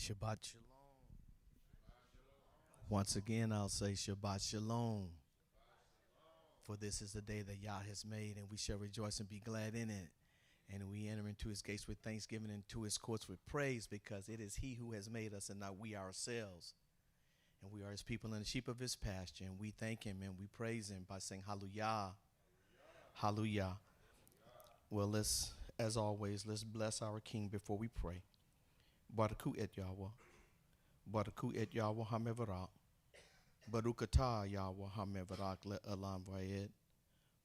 Shabbat Shalom. Once again, I'll say Shabbat Shalom. For this is the day that Yah has made, and we shall rejoice and be glad in it. And we enter into his gates with thanksgiving and into his courts with praise, because it is he who has made us and not we ourselves. And we are his people and the sheep of his pasture. And we thank him and we praise him by saying Hallelujah. Hallelujah. Well, as always, let's bless our King before we pray. Baraku et Yahweh. Baraku et Yahweh HaMevarach. Baruch atah Yahweh HaMevarach le'elam vayed.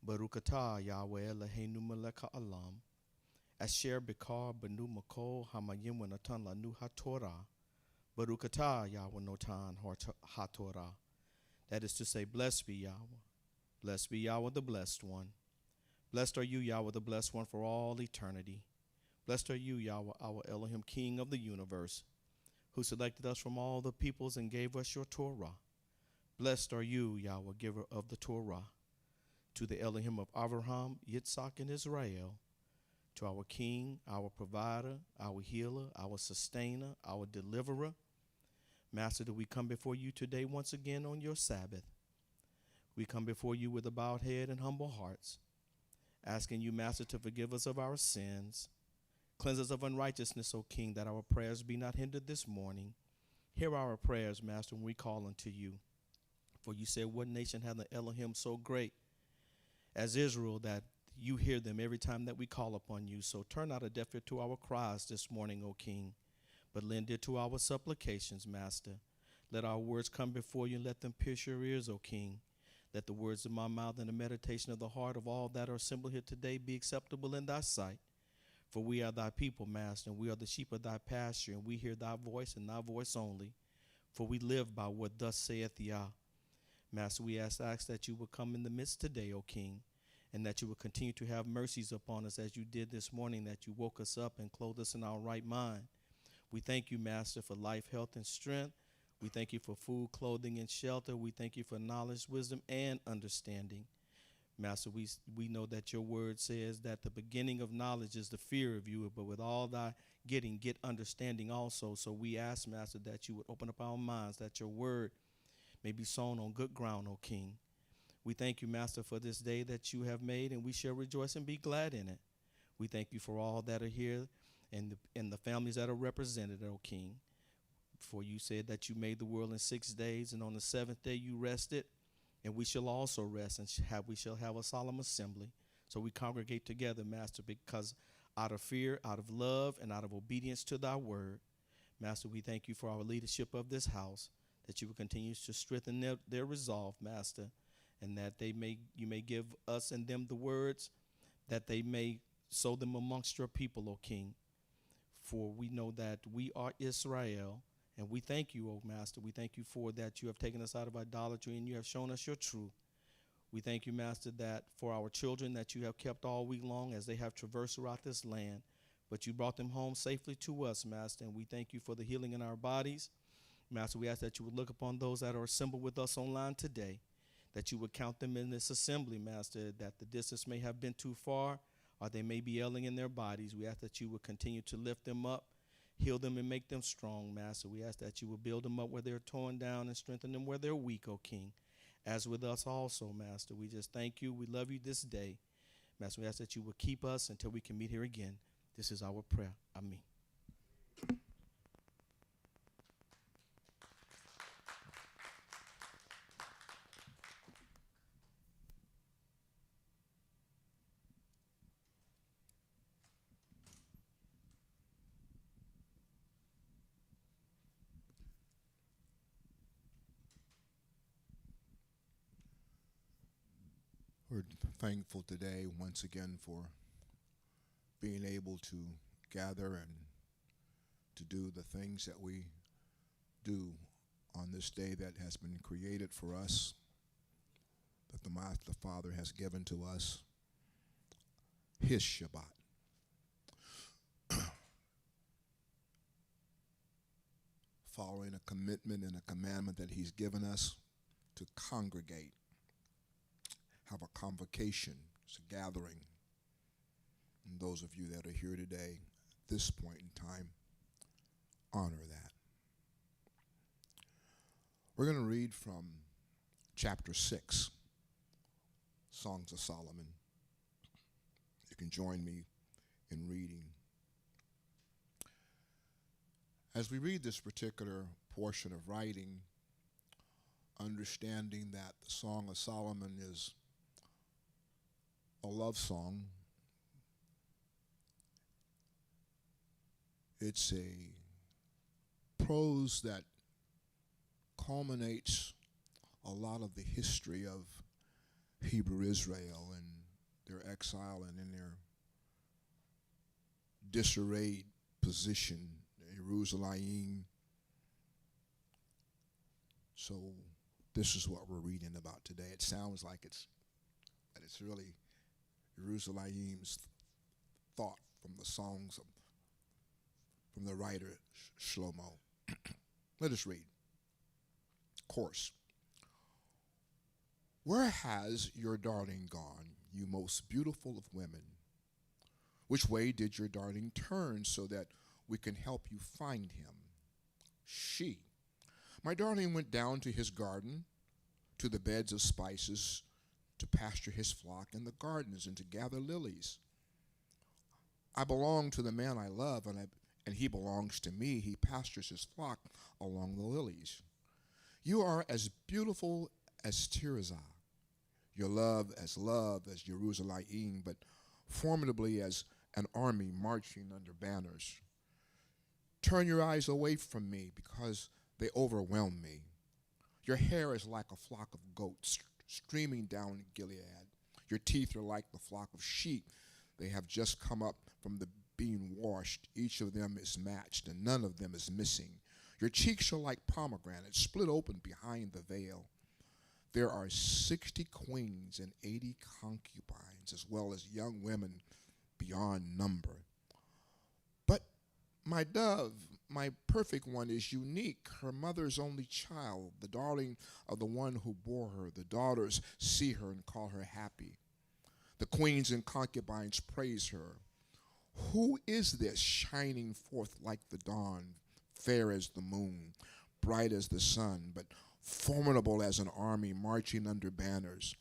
Baruch atah Yahweh Eloheinu melech ha'olam. Asher b'kar b'nu makol hamayim v'natan lanu ha'torah. Baruch atah Yahweh notan ha'torah. That is to say, blessed be Yahweh. Blessed be Yahweh the Blessed One. Blessed are you, Yahweh the Blessed One, for all eternity. Blessed are you, Yahweh, our Elohim, King of the universe, who selected us from all the peoples and gave us your Torah. Blessed are you, Yahweh, giver of the Torah, to the Elohim of Abraham, Yitzhak, and Israel, to our King, our provider, our healer, our sustainer, our deliverer. Master, do we come before you today once again on your Sabbath? We come before you with a bowed head and humble hearts, asking you, Master, to forgive us of our sins. Cleanse us of unrighteousness, O King, that our prayers be not hindered this morning. Hear our prayers, Master, when we call unto you. For you said, what nation hath an Elohim so great as Israel, that you hear them every time that we call upon you? So turn not a deaf ear to our cries this morning, O King, but lend ear to our supplications, Master. Let our words come before you, and let them pierce your ears, O King. Let the words of my mouth and the meditation of the heart of all that are assembled here today be acceptable in thy sight. For we are thy people, Master, and we are the sheep of thy pasture, and we hear thy voice and thy voice only. For we live by what thus saith Yah. Master, we ask that you will come in the midst today, O King, and that you will continue to have mercies upon us as you did this morning, that you woke us up and clothed us in our right mind. We thank you, Master, for life, health, and strength. We thank you for food, clothing, and shelter. We thank you for knowledge, wisdom, and understanding. Master, we know that your word says that the beginning of knowledge is the fear of you, but with all thy getting, get understanding also. So we ask, Master, that you would open up our minds, that your word may be sown on good ground, O King. We thank you, Master, for this day that you have made, and we shall rejoice and be glad in it. We thank you for all that are here and the families that are represented, O King. For you said that you made the world in 6 days, and on the seventh day you rested, and we shall also rest, and we shall have a solemn assembly. So we congregate together, Master, because out of fear, out of love, and out of obedience to thy word. Master, we thank you for our leadership of this house, that you will continue to strengthen their resolve, Master, and that you may give us and them the words, that they may sow them amongst your people, O King. For we know that we are Israel, and we thank you, O Master. We thank you for that you have taken us out of idolatry and you have shown us your truth. We thank you, Master, that for our children that you have kept all week long as they have traversed throughout this land, but you brought them home safely to us, Master, and we thank you for the healing in our bodies. Master, we ask that you would look upon those that are assembled with us online today, that you would count them in this assembly, Master, that the distance may have been too far or they may be ailing in their bodies. We ask that you would continue to lift them up, heal them, and make them strong, Master. We ask that you will build them up where they're torn down and strengthen them where they're weak, O King. As with us also, Master, we just thank you. We love you this day. Master, we ask that you will keep us until we can meet here again. This is our prayer. Amen. We're thankful today once again for being able to gather and to do the things that we do on this day that has been created for us, that the Master Father has given to us, his Shabbat. Following a commitment and a commandment that he's given us to congregate, have a convocation, it's a gathering. And those of you that are here today, at this point in time, honor that. We're going to read from chapter 6, Songs of Solomon. You can join me in reading. As we read this particular portion of writing, understanding that the Song of Solomon is a love song, it's a prose that culminates a lot of the history of Hebrew Israel and their exile and in their disarrayed position, Jerusalem. So this is what we're reading about today. It sounds like it's really Jerusalem's thought from the songs from the writer Shemote. Let us read. Course. Where has your darling gone, you most beautiful of women? Which way did your darling turn so that we can help you find him? She. My darling went down to his garden, to the beds of spices, to pasture his flock in the gardens and to gather lilies. I belong to the man I love, and he belongs to me. He pastures his flock along the lilies. You are as beautiful as Tirzah, your love as Jerusalem, but formidably as an army marching under banners. Turn your eyes away from me because they overwhelm me. Your hair is like a flock of goats streaming down Gilead. Your teeth are like the flock of sheep. They have just come up from the being washed. Each of them is matched, and none of them is missing. Your cheeks are like pomegranates, split open behind the veil. There are 60 queens and 80 concubines, as well as young women beyond number. But my dove, my perfect one, is unique, her mother's only child, the darling of the one who bore her. The daughters see her and call her happy. The queens and concubines praise her. Who is this shining forth like the dawn, fair as the moon, bright as the sun, but formidable as an army marching under banners?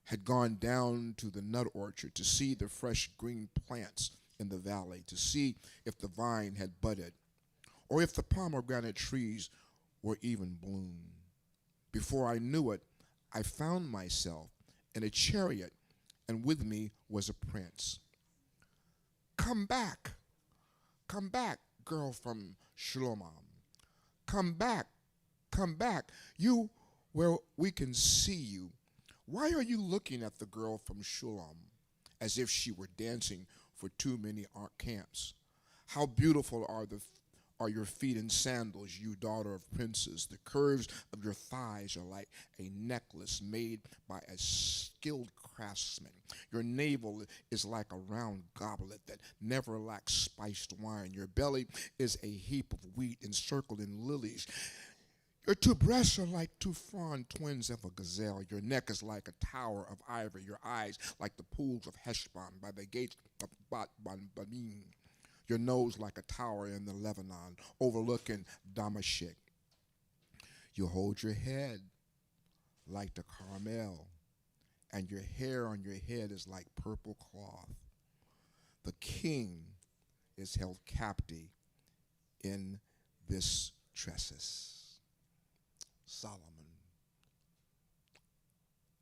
Had gone down to the nut orchard to see the fresh green plants in the valley, to see if the vine had budded, or if the pomegranate trees were even bloom. Before I knew it, I found myself in a chariot, and with me was a prince. Come back, girl from Shalom. Come back, you where we can see you. Why are you looking at the girl from Shulam as if she were dancing for too many camps? How beautiful are your feet in sandals, you daughter of princes. The curves of your thighs are like a necklace made by a skilled craftsman. Your navel is like a round goblet that never lacks spiced wine. Your belly is a heap of wheat encircled in lilies. Your two breasts are like two fawn twins of a gazelle. Your neck is like a tower of ivory. Your eyes like the pools of Heshbon by the gates of Bat-Ban-Banim. Your nose like a tower in the Lebanon overlooking Damascus. You hold your head like the Carmel, and your hair on your head is like purple cloth. The king is held captive in this tresses. Solomon.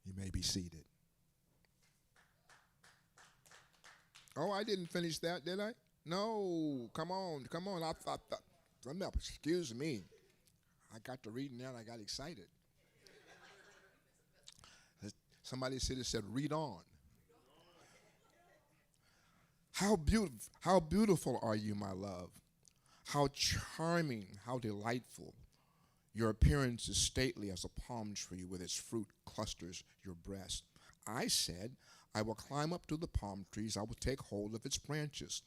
You may be seated. Oh, I didn't finish that, did I? No, come on. I thought, excuse me. I got to reading that, I got excited. Somebody said, read on. How beautiful are you, my love? How charming, how delightful. Your appearance is stately as a palm tree with its fruit clusters your breast. I said, I will climb up to the palm trees. I will take hold of its branches.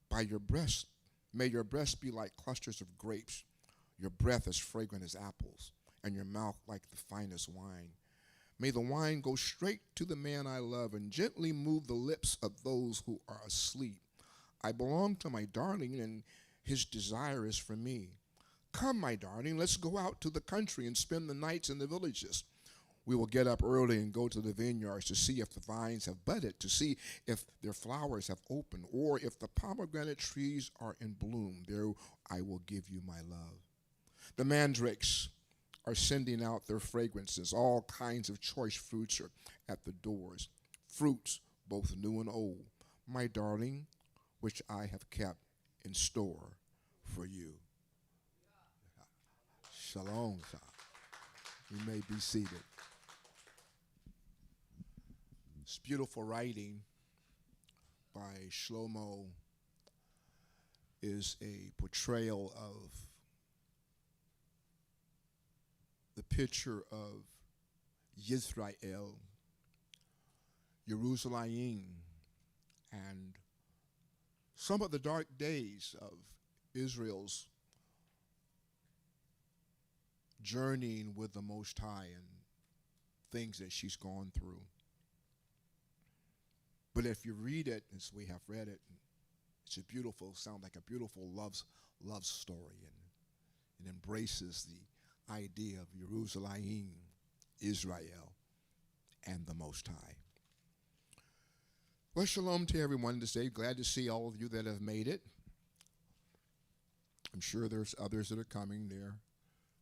By your breast, may your breast be like clusters of grapes, your breath as fragrant as apples, and your mouth like the finest wine. May the wine go straight to the man I love and gently move the lips of those who are asleep. I belong to my darling, and his desire is for me. Come, my darling, let's go out to the country and spend the nights in the villages. We will get up early and go to the vineyards to see if the vines have budded, to see if their flowers have opened, or if the pomegranate trees are in bloom. There I will give you my love. The mandrakes are sending out their fragrances. All kinds of choice fruits are at the doors, fruits both new and old, my darling, which I have kept in store for you. Shalom. You may be seated. This beautiful writing by Shemote is a portrayal of the picture of Israel, Jerusalem, and some of the dark days of Israel's journeying with the Most High and things that she's gone through. But if you read it, as we have read it, it's a beautiful, sound like a beautiful love story, and it embraces the idea of Jerusalem, Israel, and the Most High. Well, shalom to everyone today. Glad to see all of you that have made it. I'm sure there's others that are coming there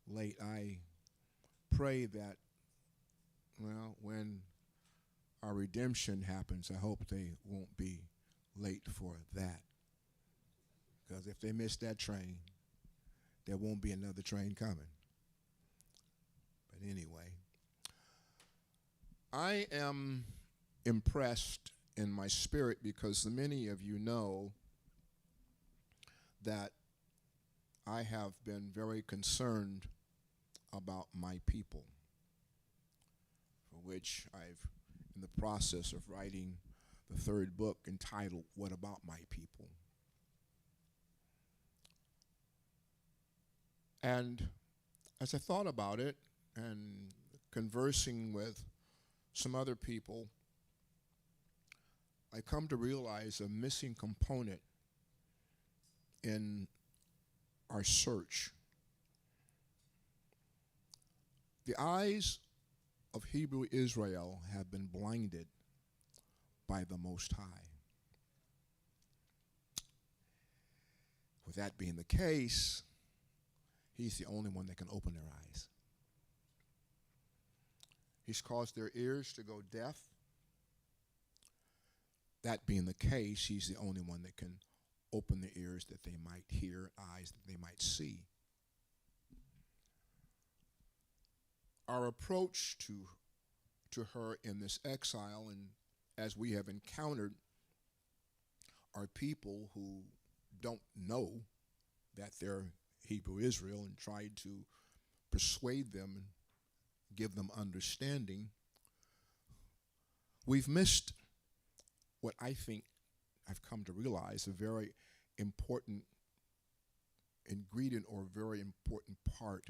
late. I pray that, well, when our redemption happens, I hope they won't be late for that. Because if they miss that train, there won't be another train coming. But anyway, I am impressed in my spirit because many of you know that I have been very concerned about my people, for which I've in the process of writing the third book entitled, What About My People? And as I thought about it and conversing with some other people, I come to realize a missing component in our search. The eyes of Hebrew Israel have been blinded by the Most High. With that being the case, He's the only one that can open their eyes. He's caused their ears to go deaf. That being the case, He's the only one that can open the ears that they might hear, eyes that they might see. Our approach to her in this exile, and as we have encountered, are people who don't know that they're Hebrew Israel and tried to persuade them and give them understanding. We've missed what I think I've come to realize a very important ingredient or very important part.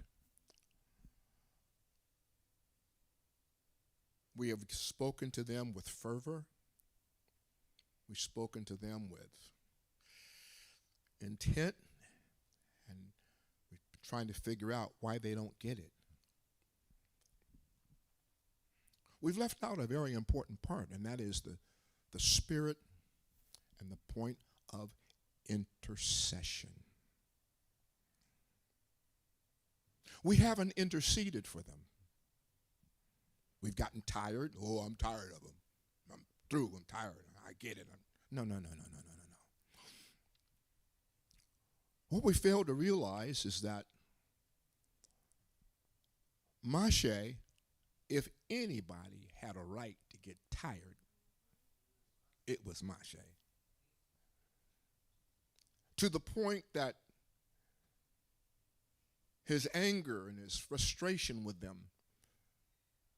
We have spoken to them with fervor. We've spoken to them with intent, and we're trying to figure out why they don't get it. We've left out a very important part, and that is the spirit and the point of intercession. We haven't interceded for them. We've gotten tired. Oh, I'm tired of them. I'm through. I'm tired. I get it. No. What we fail to realize is that Moshe, if anybody had a right to get tired, it was Moshe. To the point that his anger and his frustration with them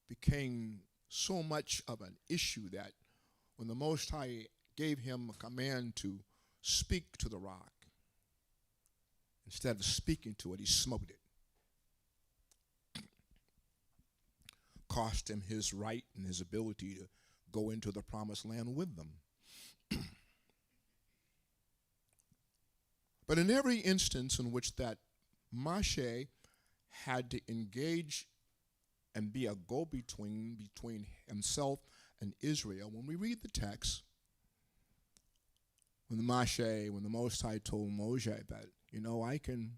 became so much of an issue that when the Most High gave him a command to speak to the rock, instead of speaking to it, he smote it. Cost him his right and his ability to go into the promised land with them. But in every instance in which that Moshe had to engage and be a go-between between himself and Israel. When we read the text, when the Most High told Moshe that, I can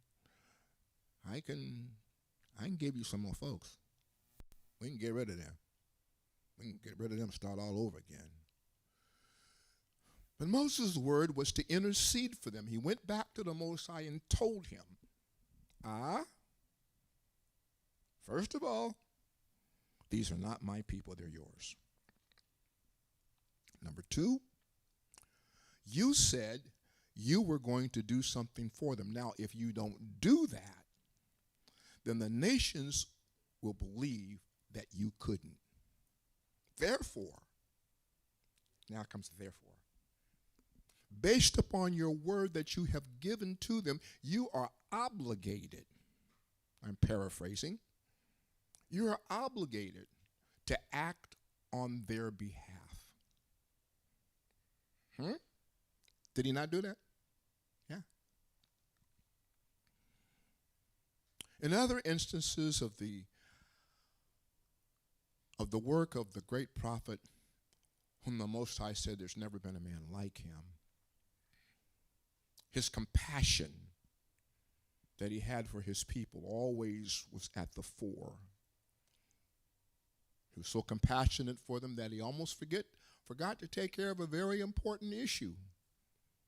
give you some more folks. We can get rid of them. We can get rid of them, start all over again. But Moses' word was to intercede for them. He went back to the Most High and told him, first of all, these are not my people, they're yours. Number two, you said you were going to do something for them. Now, if you don't do that, then the nations will believe that you couldn't. Therefore, now comes the therefore. Based upon your word that you have given to them, you are obligated, I'm paraphrasing, you are obligated to act on their behalf. Did he not do that? Yeah. In other instances of the work of the great prophet, whom the Most High said there's never been a man like him, his compassion that he had for his people always was at the fore. He was so compassionate for them that he almost forgot to take care of a very important issue.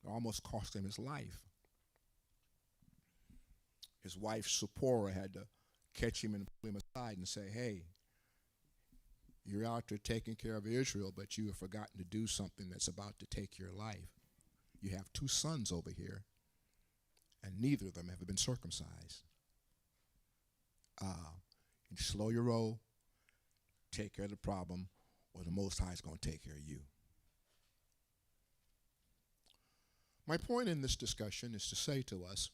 It almost cost him his life. His wife, Zipporah, had to catch him and pull him aside and say, hey, you're out there taking care of Israel, but you have forgotten to do something that's about to take your life. You have 2 sons over here, and neither of them have been circumcised. You slow your roll, take care of the problem, or the Most High is going to take care of you. My point in this discussion is to say to us,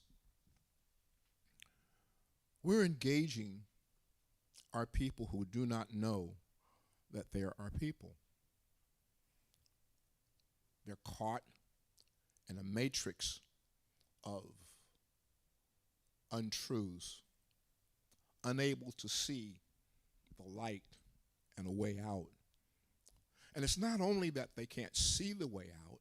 we're engaging our people who do not know that they are our people. They're caught in a matrix of untruths, unable to see the light and a way out. And it's not only that they can't see the way out,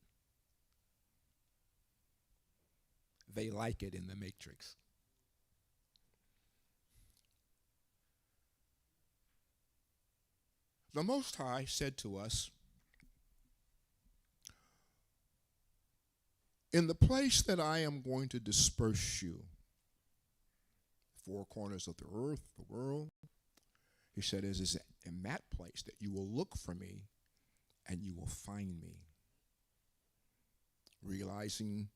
they like it in the matrix. The Most High said to us, in the place that I am going to disperse you, 4 corners of the earth, the world, he said, it is in that place that you will look for me and you will find me. Realizing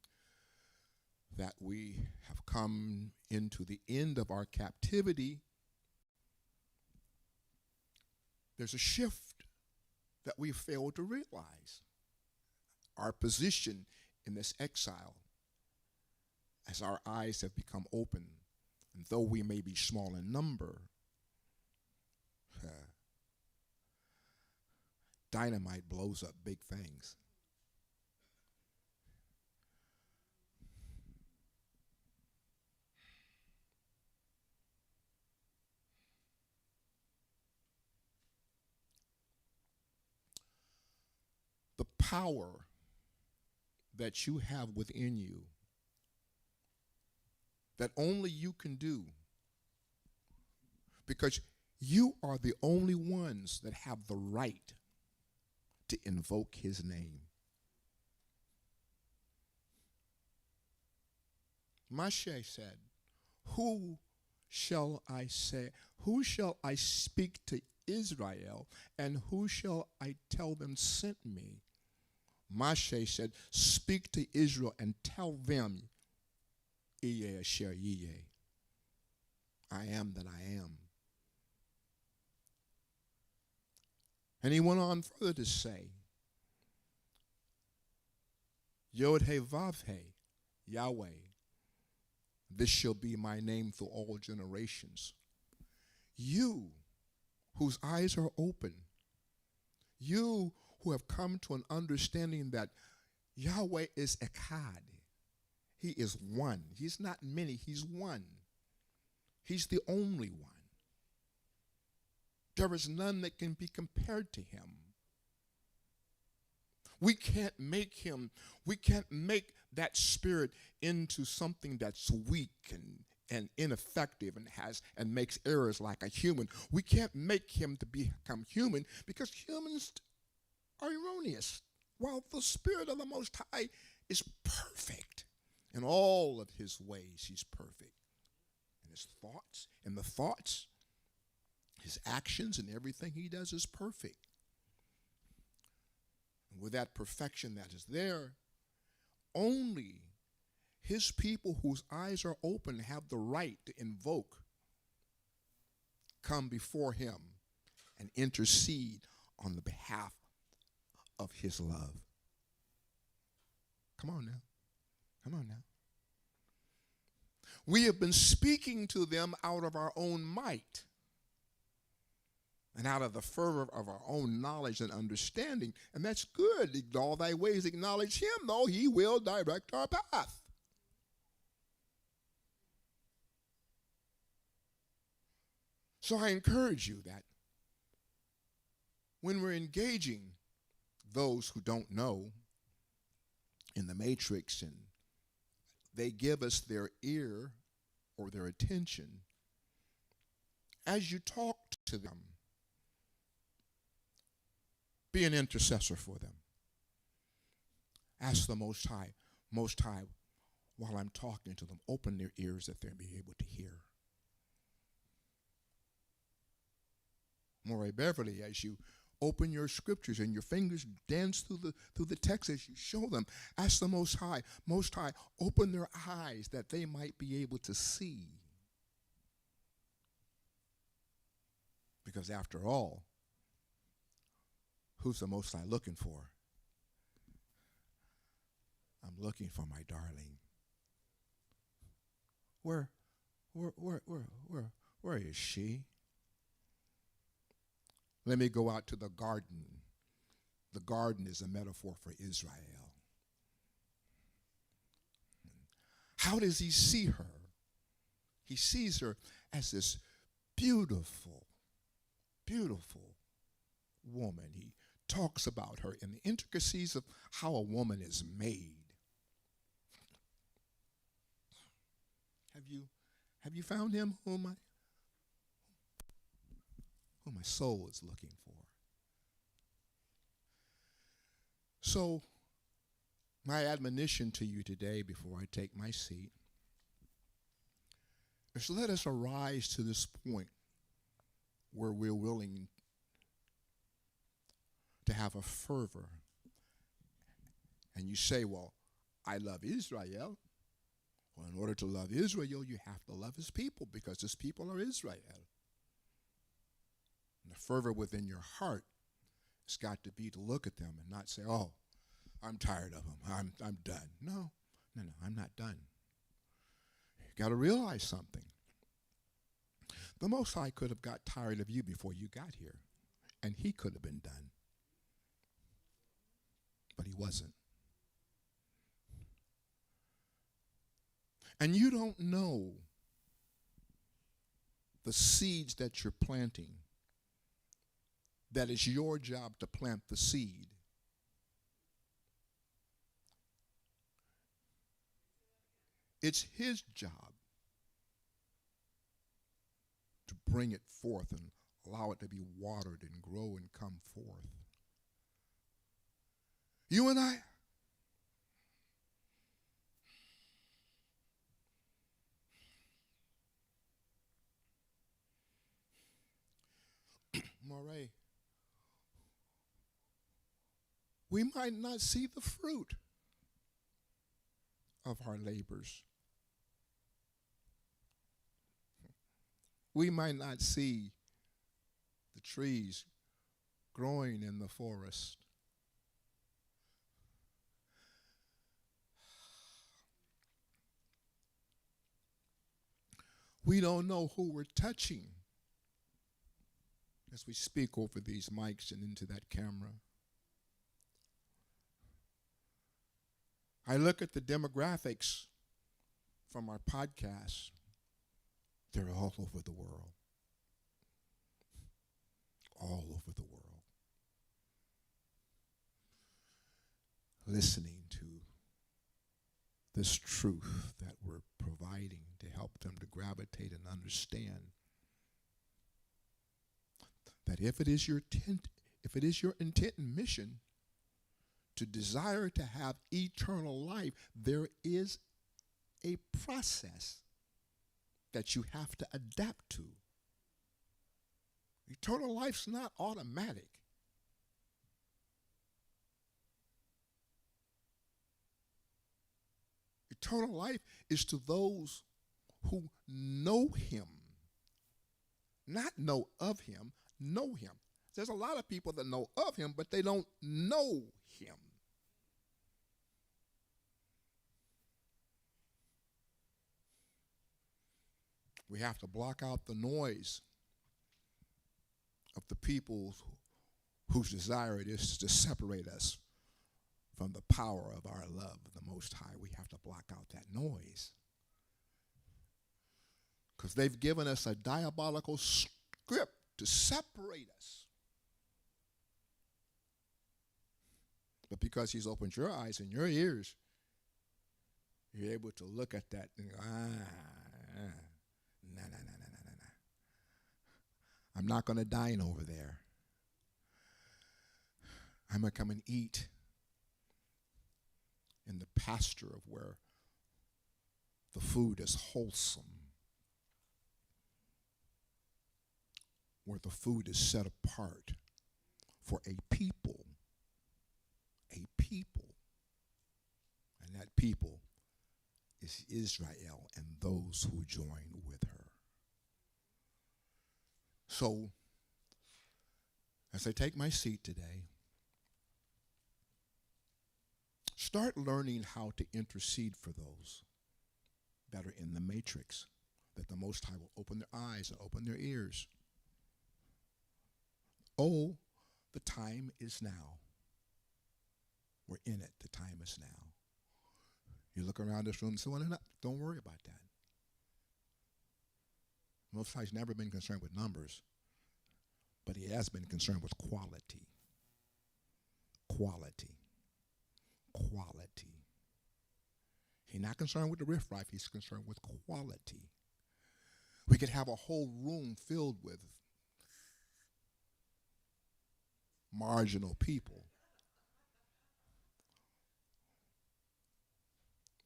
that we have come into the end of our captivity, there's a shift that we failed to realize. Our position in this exile, as our eyes have become open, and though we may be small in number, dynamite blows up big things. The power that you have within you, that only you can do, because you are the only ones that have the right to invoke his name. Moshe said, who shall I speak to Israel, and who shall I tell them sent me? Moshe said, speak to Israel and tell them, Iye Asher Yiye, I am that I am. And he went on further to say, Yod He Vav He, Yahweh, this shall be my name through all generations. You, whose eyes are open, you who have come to an understanding that Yahweh is Echad. He is one. He's not many, he's one. He's the only one. There is none that can be compared to him. We can't make that spirit into something that's weak and ineffective and makes errors like a human. We can't make him to become human because humans are erroneous, while the Spirit of the Most High is perfect. In all of his ways, he's perfect. In the thoughts, his actions, and everything he does is perfect. And with that perfection that is there, only his people whose eyes are open have the right to invoke, come before him, and intercede on the behalf of his love. Come on now. Come on now. We have been speaking to them out of our own might and out of the fervor of our own knowledge and understanding. And that's good. In all thy ways acknowledge him, though he will direct our path. So I encourage you that when we're engaging those who don't know in the matrix and they give us their ear or their attention, as you talk to them, be an intercessor for them. Ask the Most High, while I'm talking to them, open their ears that they'll be able to hear. Moray Beverly, as you open your scriptures and your fingers dance through the text as you show them, ask the Most High, open their eyes that they might be able to see. Because after all, who's the Most High looking for? I'm looking for my darling. Where is she? Let me go out to the garden. The garden is a metaphor for Israel. How does he see her? He sees her as this beautiful, beautiful woman. He talks about her in the intricacies of how a woman is made. Have you found him whom my soul is looking for? So, my admonition to you today before I take my seat is let us arise to this point where we're willing to have a fervor. And you say, well, I love Israel. Well, in order to love Israel, you have to love his people because his people are Israel. And the fervor within your heart has got to be to look at them and not say, oh, I'm tired of them. I'm done. No, I'm not done. You got to realize something. The Most High could have got tired of you before you got here, and he could have been done. But he wasn't. And you don't know the seeds that you're planting. That is your job to plant the seed. It's his job to bring it forth and allow it to be watered and grow and come forth. You and I, Moray, we might not see the fruit of our labors. We might not see the trees growing in the forest. We don't know who we're touching as we speak over these mics and into that camera. I look at the demographics from our podcast. They're all over the world. All over the world. Listening to this truth that we're providing to help them to gravitate and understand that if it is your intent and mission to desire to have eternal life, there is a process that you have to adapt to. Eternal life's not automatic. Eternal life is to those who know him. Not know of him, know him. There's a lot of people that know of him, but they don't know him. We have to block out the noise of the people whose desire it is to separate us from the power of our love of the Most High. We have to block out that noise. Because they've given us a diabolical script to separate us. But because he's opened your eyes and your ears, you're able to look at that and go, nah. I'm not going to dine over there. I'm going to come and eat in the pasture of where the food is wholesome, where the food is set apart for a people, and that people is Israel and those who join with her. So, as I take my seat today, start learning how to intercede for those that are in the matrix, that the Most High will open their eyes and open their ears. Oh, the time is now. We're in it. The time is now. You look around this room and say, well, don't worry about that. Most High's never been concerned with numbers, but he has been concerned with quality. Quality. He's not concerned with the riffraff, he's concerned with quality. We could have a whole room filled with marginal people.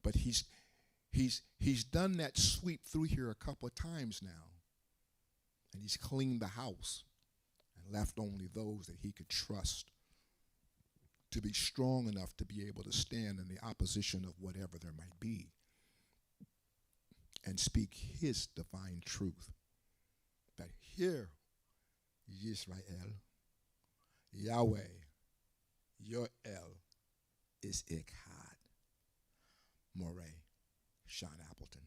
But he's done that sweep through here a couple of times now. And he's cleaned the house and left only those that he could trust to be strong enough to be able to stand in the opposition of whatever there might be and speak his divine truth. That here, Yisrael, Yahweh, your El is Echad. Moray, Sean Appleton.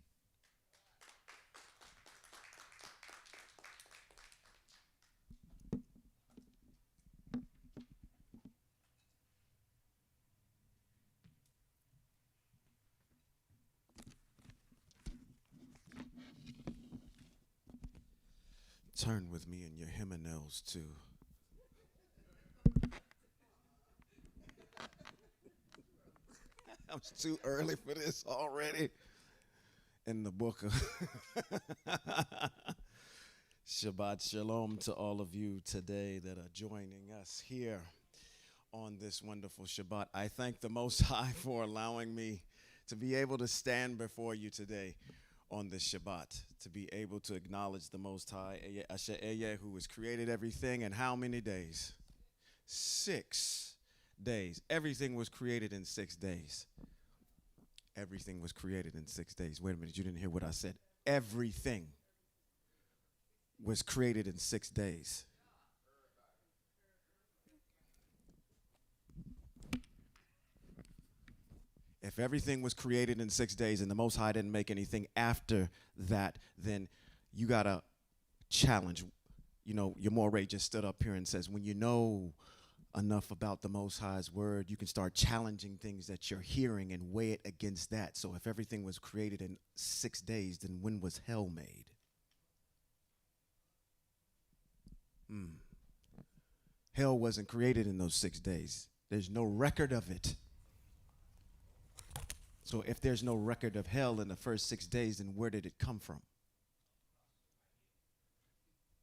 Turn with me in your hymnals to I was too early for this already. In the book of Shabbat Shalom to all of you today that are joining us here on this wonderful Shabbat. I thank the Most High for allowing me to be able to stand before you today on this Shabbat, to be able to acknowledge the Most High, Asher Ehyeh, who has created everything in how many days? 6 days. Everything was created in 6 days. Everything was created in 6 days. Wait a minute, you didn't hear what I said. Everything was created in 6 days. If everything was created in 6 days and the Most High didn't make anything after that, then you got to challenge. You know, your Moray just stood up here and says, when you know enough about the Most High's word, you can start challenging things that you're hearing and weigh it against that. So if everything was created in 6 days, then when was hell made? Hell wasn't created in those 6 days. There's no record of it. So if there's no record of hell in the first 6 days, then where did it come from?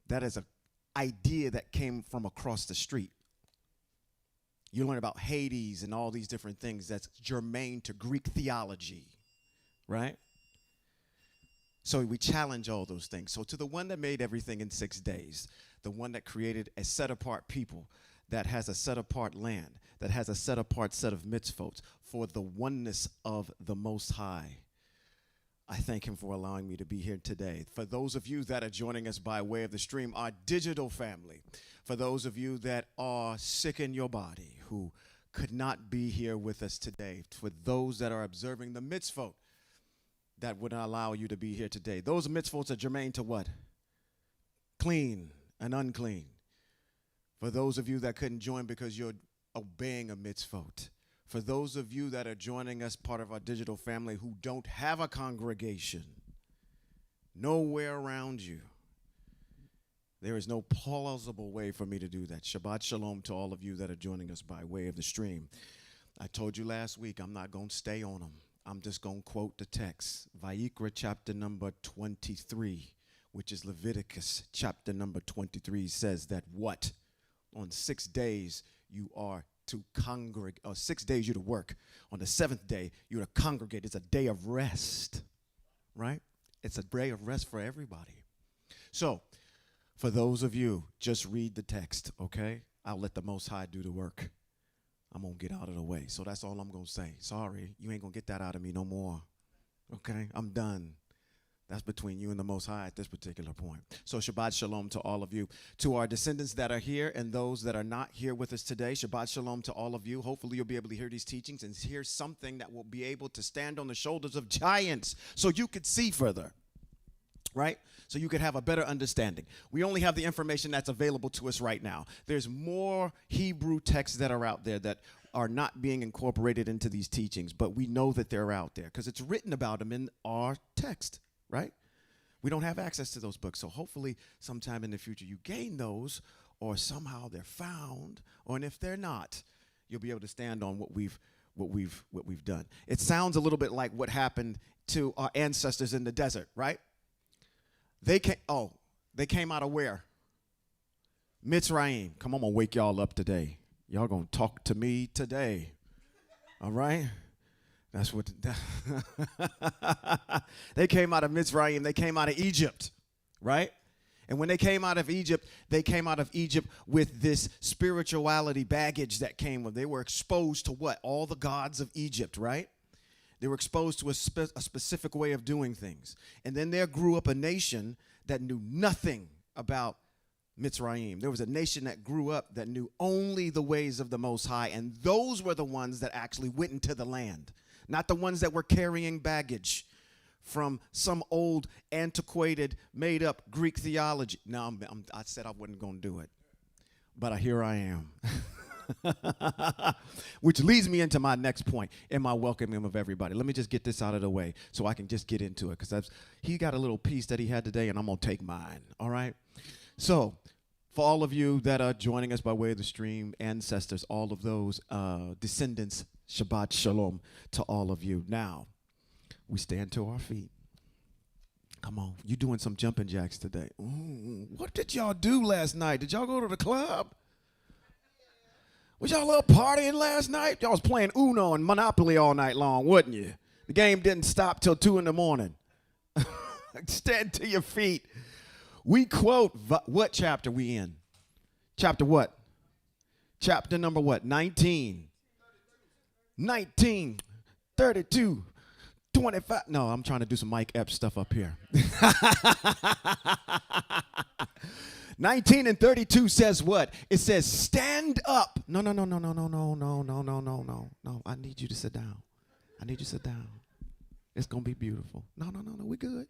That is an idea that came from across the street. You learn about Hades and all these different things that's germane to Greek theology, right? So we challenge all those things. So to the one that made everything in 6 days, the one that created a set-apart people, that has a set-apart land, that has a set-apart set of mitzvot for the oneness of the Most High, I thank him for allowing me to be here today. For those of you that are joining us by way of the stream, our digital family, for those of you that are sick in your body, who could not be here with us today, for those that are observing the mitzvot that would allow you to be here today. Those mitzvot are germane to what? Clean and unclean. For those of you that couldn't join because you're obeying a mitzvot. For those of you that are joining us, part of our digital family, who don't have a congregation, nowhere around you, there is no plausible way for me to do that. Shabbat shalom to all of you that are joining us by way of the stream. I told you last week I'm not going to stay on them. I'm just going to quote the text. Vayikra chapter number 23, which is Leviticus chapter number 23, says that what? On 6 days you are to congregate, or 6 days you're to work. On the seventh day, you're to congregate. It's a day of rest, right? It's a day of rest for everybody. So, for those of you, just read the text, okay? I'll let the Most High do the work. I'm going to get out of the way. So that's all I'm going to say. Sorry, you ain't going to get that out of me no more, okay? I'm done. That's between you and the Most High at this particular point. So Shabbat Shalom to all of you. To our descendants that are here and those that are not here with us today, Shabbat Shalom to all of you. Hopefully you'll be able to hear these teachings and hear something that will be able to stand on the shoulders of giants so you could see further, right? So you could have a better understanding. We only have the information that's available to us right now. There's more Hebrew texts that are out there that are not being incorporated into these teachings, but we know that they're out there because it's written about them in our text. Right? We don't have access to those books. So hopefully sometime in the future you gain those, or somehow they're found, or and if they're not, you'll be able to stand on what we've done. It sounds a little bit like what happened to our ancestors in the desert, right? They came out of where? Mitzrayim. Come on, I'm gonna wake y'all up today. Y'all gonna talk to me today. All right? That's what they came out of Mitzrayim. They came out of Egypt, right? And when they came out of Egypt with this spirituality baggage that came with. They were exposed to what? All the gods of Egypt, right? They were exposed to a specific way of doing things. And then there grew up a nation that knew nothing about Mitzrayim. There was a nation that grew up that knew only the ways of the Most High. And those were the ones that actually went into the land. Not the ones that were carrying baggage from some old, antiquated, made-up Greek theology. No, I said I wasn't going to do it, but here I am. Which leads me into my next point in my welcoming of everybody. Let me just get this out of the way so I can just get into it, because he got a little piece that he had today, and I'm going to take mine, all right? So for all of you that are joining us by way of the stream, ancestors, all of those descendants, Shabbat Shalom to all of you. Now, we stand to our feet. Come on, you doing some jumping jacks today. Ooh, what did y'all do last night? Did y'all go to the club? Was y'all up partying last night? Y'all was playing Uno and Monopoly all night long, wasn't you? The game didn't stop till 2 in the morning. Stand to your feet. We quote, what chapter we in? Chapter what? Chapter number what? 19. 19, 32, 25. No, I'm trying to do some Mike Epps stuff up here. 19 and 32 says what? It says, stand up. No. I need you to sit down. I need you to sit down. It's going to be beautiful. No. We good.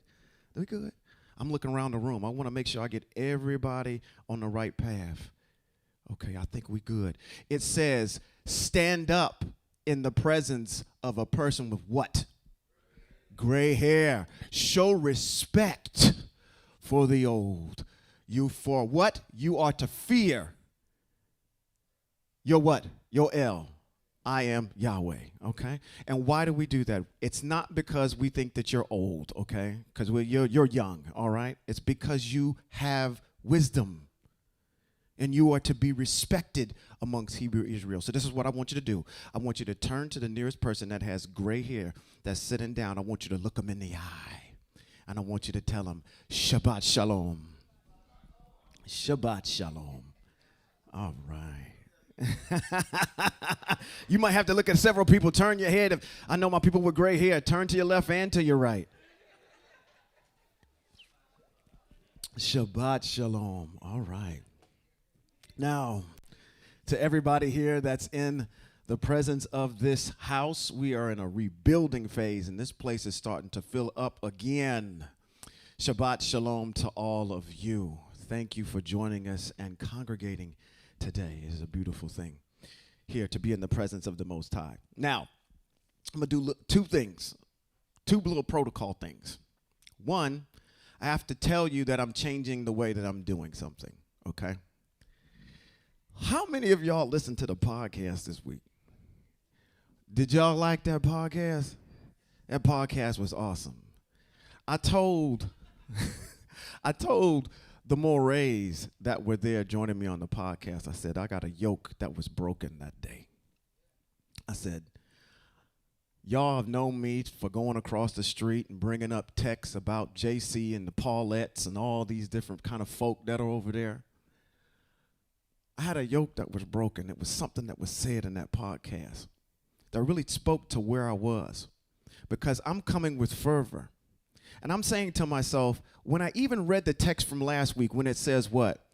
We good. I'm looking around the room. I want to make sure I get everybody on the right path. Okay, I think we good. It says, stand up in the presence of a person with what? Gray hair. Show respect for the old. you for what? You are to fear your what? Your El. I am Yahweh, okay? And why do we do that? It's not because we think that you're old, okay? Because you're young, all right? It's because you have wisdom. And you are to be respected amongst Hebrew Israel. So this is what I want you to do. I want you to turn to the nearest person that has gray hair that's sitting down. I want you to look them in the eye. And I want you to tell them, Shabbat Shalom. Shabbat Shalom. All right. You might have to look at several people. Turn your head. I know my people with gray hair. Turn to your left and to your right. Shabbat Shalom. All right. Now, to everybody here that's in the presence of this house, we are in a rebuilding phase, and this place is starting to fill up again. Shabbat Shalom to all of you. Thank you for joining us and congregating today. It is a beautiful thing here to be in the presence of the Most High. Now, I'm going to do two things, two little protocol things. One, I have to tell you that I'm changing the way that I'm doing something, okay? How many of y'all listened to the podcast this week? Did y'all like that podcast? That podcast was awesome. I told the Morays that were there joining me on the podcast, I said, I got a yoke that was broken that day. I said, y'all have known me for going across the street and bringing up texts about JC and the Paulettes and all these different kind of folk that are over there. I had a yoke that was broken. It was something that was said in that podcast that really spoke to where I was, because I'm coming with fervor. And I'm saying to myself, when I even read the text from last week, when it says what?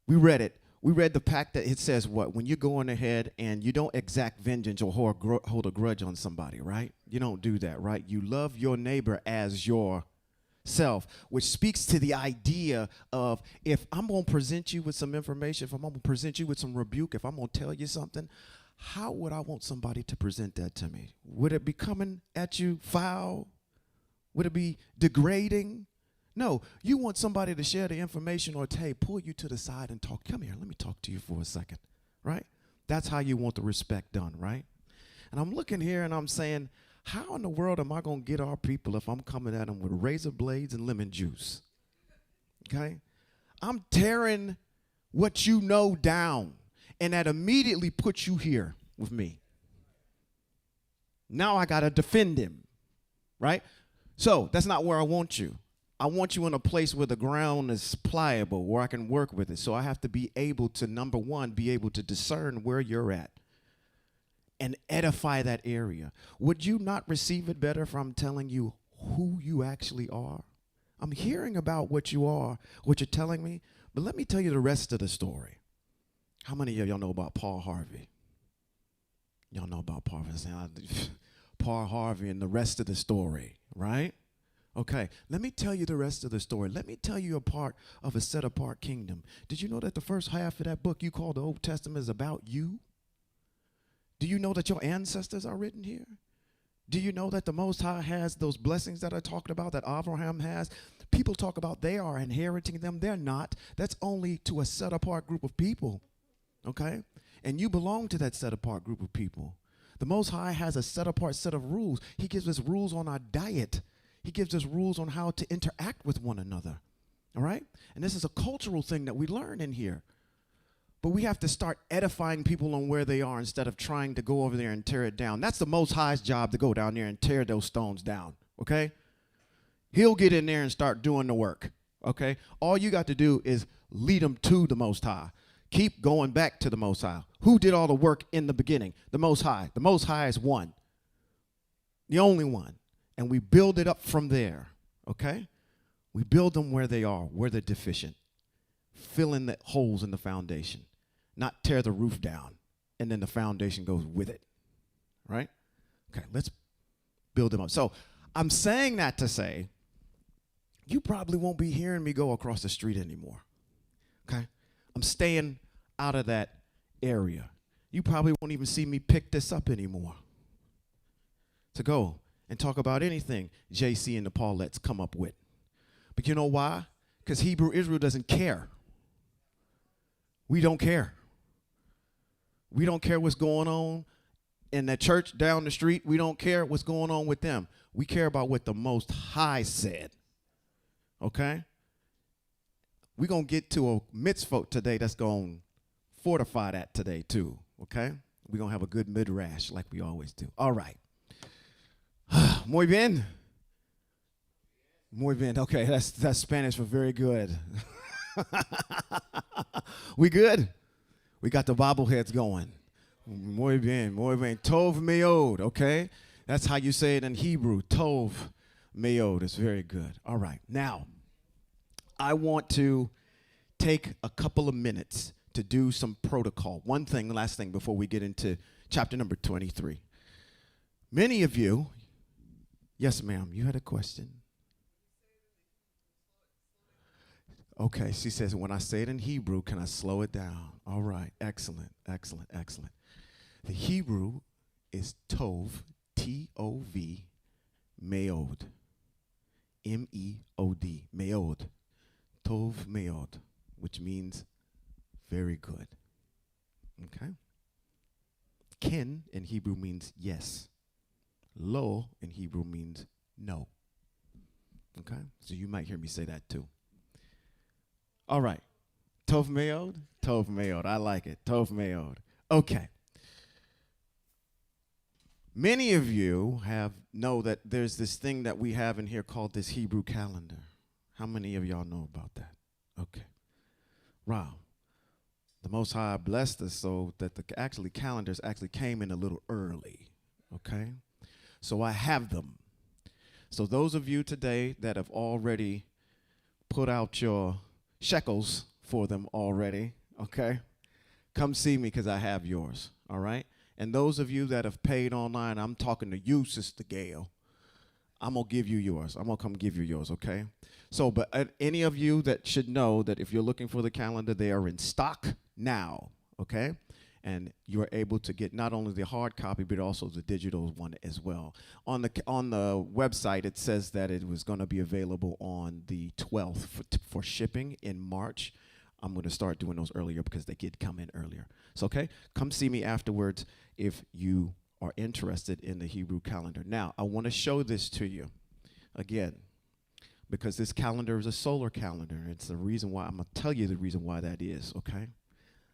We read it. We read the pact that it says what? When you're going ahead and you don't exact vengeance or hold a grudge on somebody, right? You don't do that, right? You love your neighbor as yourself, which speaks to the idea of, if I'm going to present you with some information, if I'm going to present you with some rebuke, if I'm going to tell you something, how would I want somebody to present that to me? Would it be coming at you foul? Would it be degrading? No, you want somebody to share the information or pull you to the side and talk. Come here, let me talk to you for a second, right? That's how you want the respect done, right? And I'm looking here and I'm saying, how in the world am I going to get our people if I'm coming at them with razor blades and lemon juice? Okay? I'm tearing what you know down, and that immediately puts you here with me. Now I got to defend him, right? So that's not where I want you. I want you in a place where the ground is pliable, where I can work with it. So I have to be able to, number one, be able to discern where you're at and edify that area. Would you not receive it better if I'm telling you who you actually are? I'm hearing about what you are, what you're telling me, but let me tell you the rest of the story. How many of y'all know about Paul Harvey? Y'all know about Paul Harvey. Paul Harvey and the rest of the story, right? Okay, let me tell you the rest of the story. Let me tell you a part of a set-apart kingdom. Did you know that the first half of that book you call the Old Testament is about you? Do you know that your ancestors are written here? Do you know that the Most High has those blessings that I talked about, that Abraham has? People talk about they are inheriting them. They're not. That's only to a set-apart group of people, okay? And you belong to that set-apart group of people. The Most High has a set-apart set of rules. He gives us rules on our diet. He gives us rules on how to interact with one another, all right? And this is a cultural thing that we learn in here. But we have to start edifying people on where they are instead of trying to go over there and tear it down. That's the Most High's job, to go down there and tear those stones down, okay? He'll get in there and start doing the work, okay? All you got to do is lead them to the Most High. Keep going back to the Most High. Who did all the work in the beginning? The Most High. The Most High is one, the only one. And we build it up from there, okay? We build them where they are, where they're deficient. Fill in the holes in the foundation. Not tear the roof down, and then the foundation goes with it, right? Okay, let's build them up. So I'm saying that to say, you probably won't be hearing me go across the street anymore, okay? I'm staying out of that area. You probably won't even see me pick this up anymore to go and talk about anything JC and the Paulettes come up with. But you know why? Because Hebrew Israel doesn't care. We don't care. We don't care what's going on in that church down the street. We don't care what's going on with them. We care about what the Most High said. Okay? We're going to get to a mitzvot today that's going to fortify that today too. Okay? We're going to have a good midrash like we always do. All right. Muy bien. Muy bien. Okay, that's Spanish for very good. We good? We got the bobbleheads going. Muy bien, muy bien. Tov meod, okay? That's how you say it in Hebrew. Tov meod. It's very good. All right. Now, I want to take a couple of minutes to do some protocol. One thing, last thing, before we get into chapter number 23. Many of you, yes, ma'am, you had a question. Okay, she says, when I say it in Hebrew, can I slow it down? All right, excellent, excellent, excellent. The Hebrew is tov, T-O-V, meod, M-E-O-D, meod, tov meod, which means very good. Okay? Ken in Hebrew means yes. Lo in Hebrew means no. Okay? So you might hear me say that too. All right. Tov meod? Tov meod. I like it. Tov meod. Okay. Many of you know that there's this thing that we have in here called this Hebrew calendar. How many of y'all know about that? Okay. Wow. The Most High blessed us so that the calendars actually came in a little early. Okay? So I have them. So those of you today that have already put out your shekels for them already, okay? Come see me because I have yours, all right? And those of you that have paid online, I'm talking to you, Sister Gail. I'm going to give you yours. I'm going to come give you yours, okay? So, but any of you that should know that if you're looking for the calendar, they are in stock now, okay? And you are able to get not only the hard copy, but also the digital one as well. On the website, it says that it was going to be available on the 12th for shipping in March. I'm going to start doing those earlier because they did come in earlier. So, okay, come see me afterwards if you are interested in the Hebrew calendar. Now, I want to show this to you again because this calendar is a solar calendar. It's the reason why I'm going to tell you the reason why that is, okay?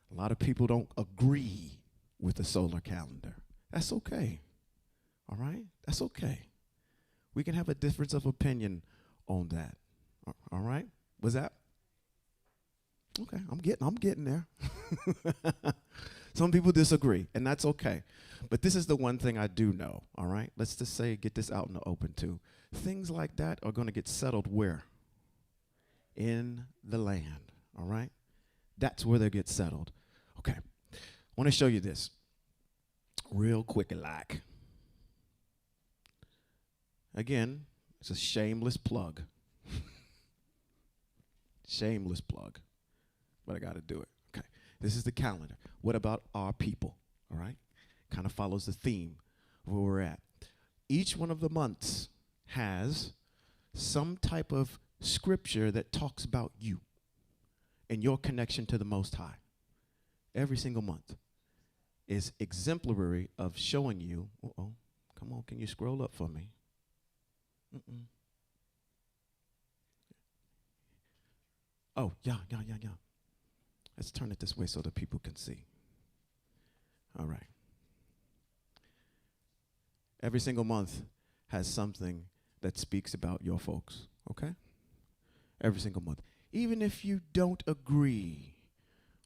A lot of people don't agree with the solar calendar. That's okay. All right? That's okay. We can have a difference of opinion on that. All right? Was that? Okay, I'm getting there. Some people disagree, and that's okay. But this is the one thing I do know, all right? Let's just say, get this out in the open too. Things like that are going to get settled where? In the land, all right? That's where they get settled. Okay, I want to show you this real quick like. Again, it's a shameless plug. Shameless plug. But I got to do it. Okay, this is the calendar. What about our people? All right, kind of follows the theme of where we're at. Each one of the months has some type of scripture that talks about you and your connection to the Most High. Every single month is exemplary of showing you. Come on, can you scroll up for me? Oh, yeah. Let's turn it this way so that people can see. All right. Every single month has something that speaks about your folks, okay? Every single month. Even if you don't agree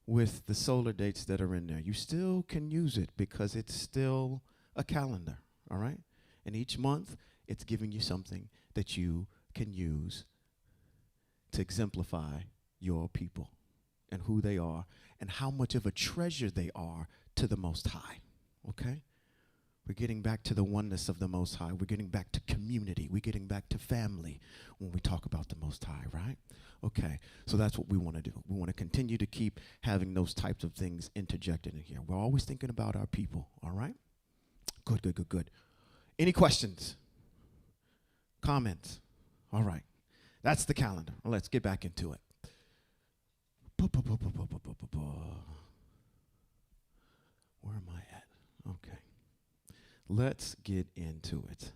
with the solar dates that are in there, you still can use it because it's still a calendar, all right? And each month, it's giving you something that you can use to exemplify your people and who they are and how much of a treasure they are to the Most High, okay? We're getting back to the oneness of the Most High. We're getting back to community. We're getting back to family when we talk about the Most High, right? Okay, so that's what we want to do. We want to continue to keep having those types of things interjected in here. We're always thinking about our people, all right? Good. Any questions? Comments? All right. That's the calendar. Well, let's get back into it. Where am I at? Okay. Let's get into it.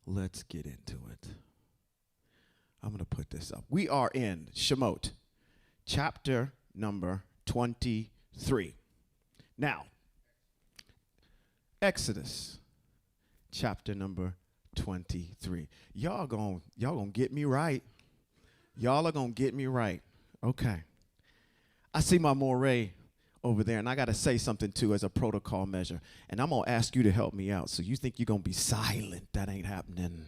Let's get into it. I'm going to put this up. We are in Shemote, chapter number 23. Now, Exodus, chapter number 23. Y'all gonna get me right. Y'all are gonna get me right. Okay. I see my moray over there, and I got to say something, too, as a protocol measure. And I'm going to ask you to help me out. So you think you're going to be silent. That ain't happening.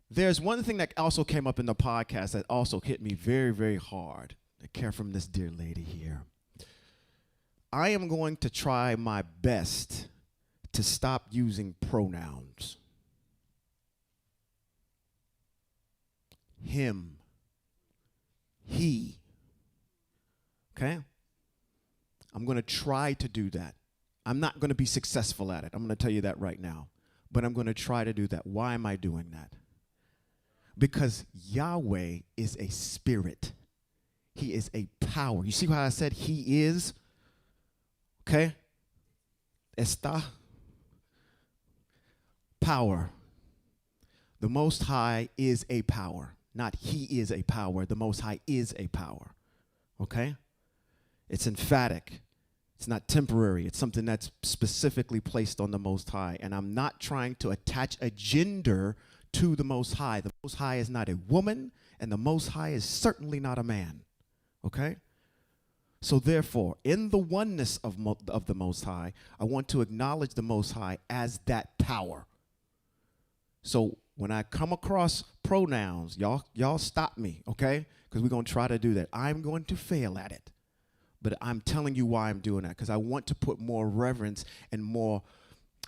There's one thing that also came up in the podcast that also hit me very, very hard. I care from this dear lady here. I am going to try my best to stop using pronouns. Him. He. Okay? I'm going to try to do that. I'm not going to be successful at it. I'm going to tell you that right now. But I'm going to try to do that. Why am I doing that? Because Yahweh is a spirit. He is a power. You see how I said he is? Okay? Está. Power. The Most High is a power. Not he is a power. The Most High is a power. Okay? It's emphatic. It's not temporary. It's something that's specifically placed on the Most High. And I'm not trying to attach a gender to the Most High. The Most High is not a woman, and the Most High is certainly not a man. Okay? So therefore, in the oneness of the Most High, I want to acknowledge the Most High as that power. So when I come across pronouns, y'all stop me, okay? Because we're going to try to do that. I'm going to fail at it. But I'm telling you why I'm doing that, because I want to put more reverence and more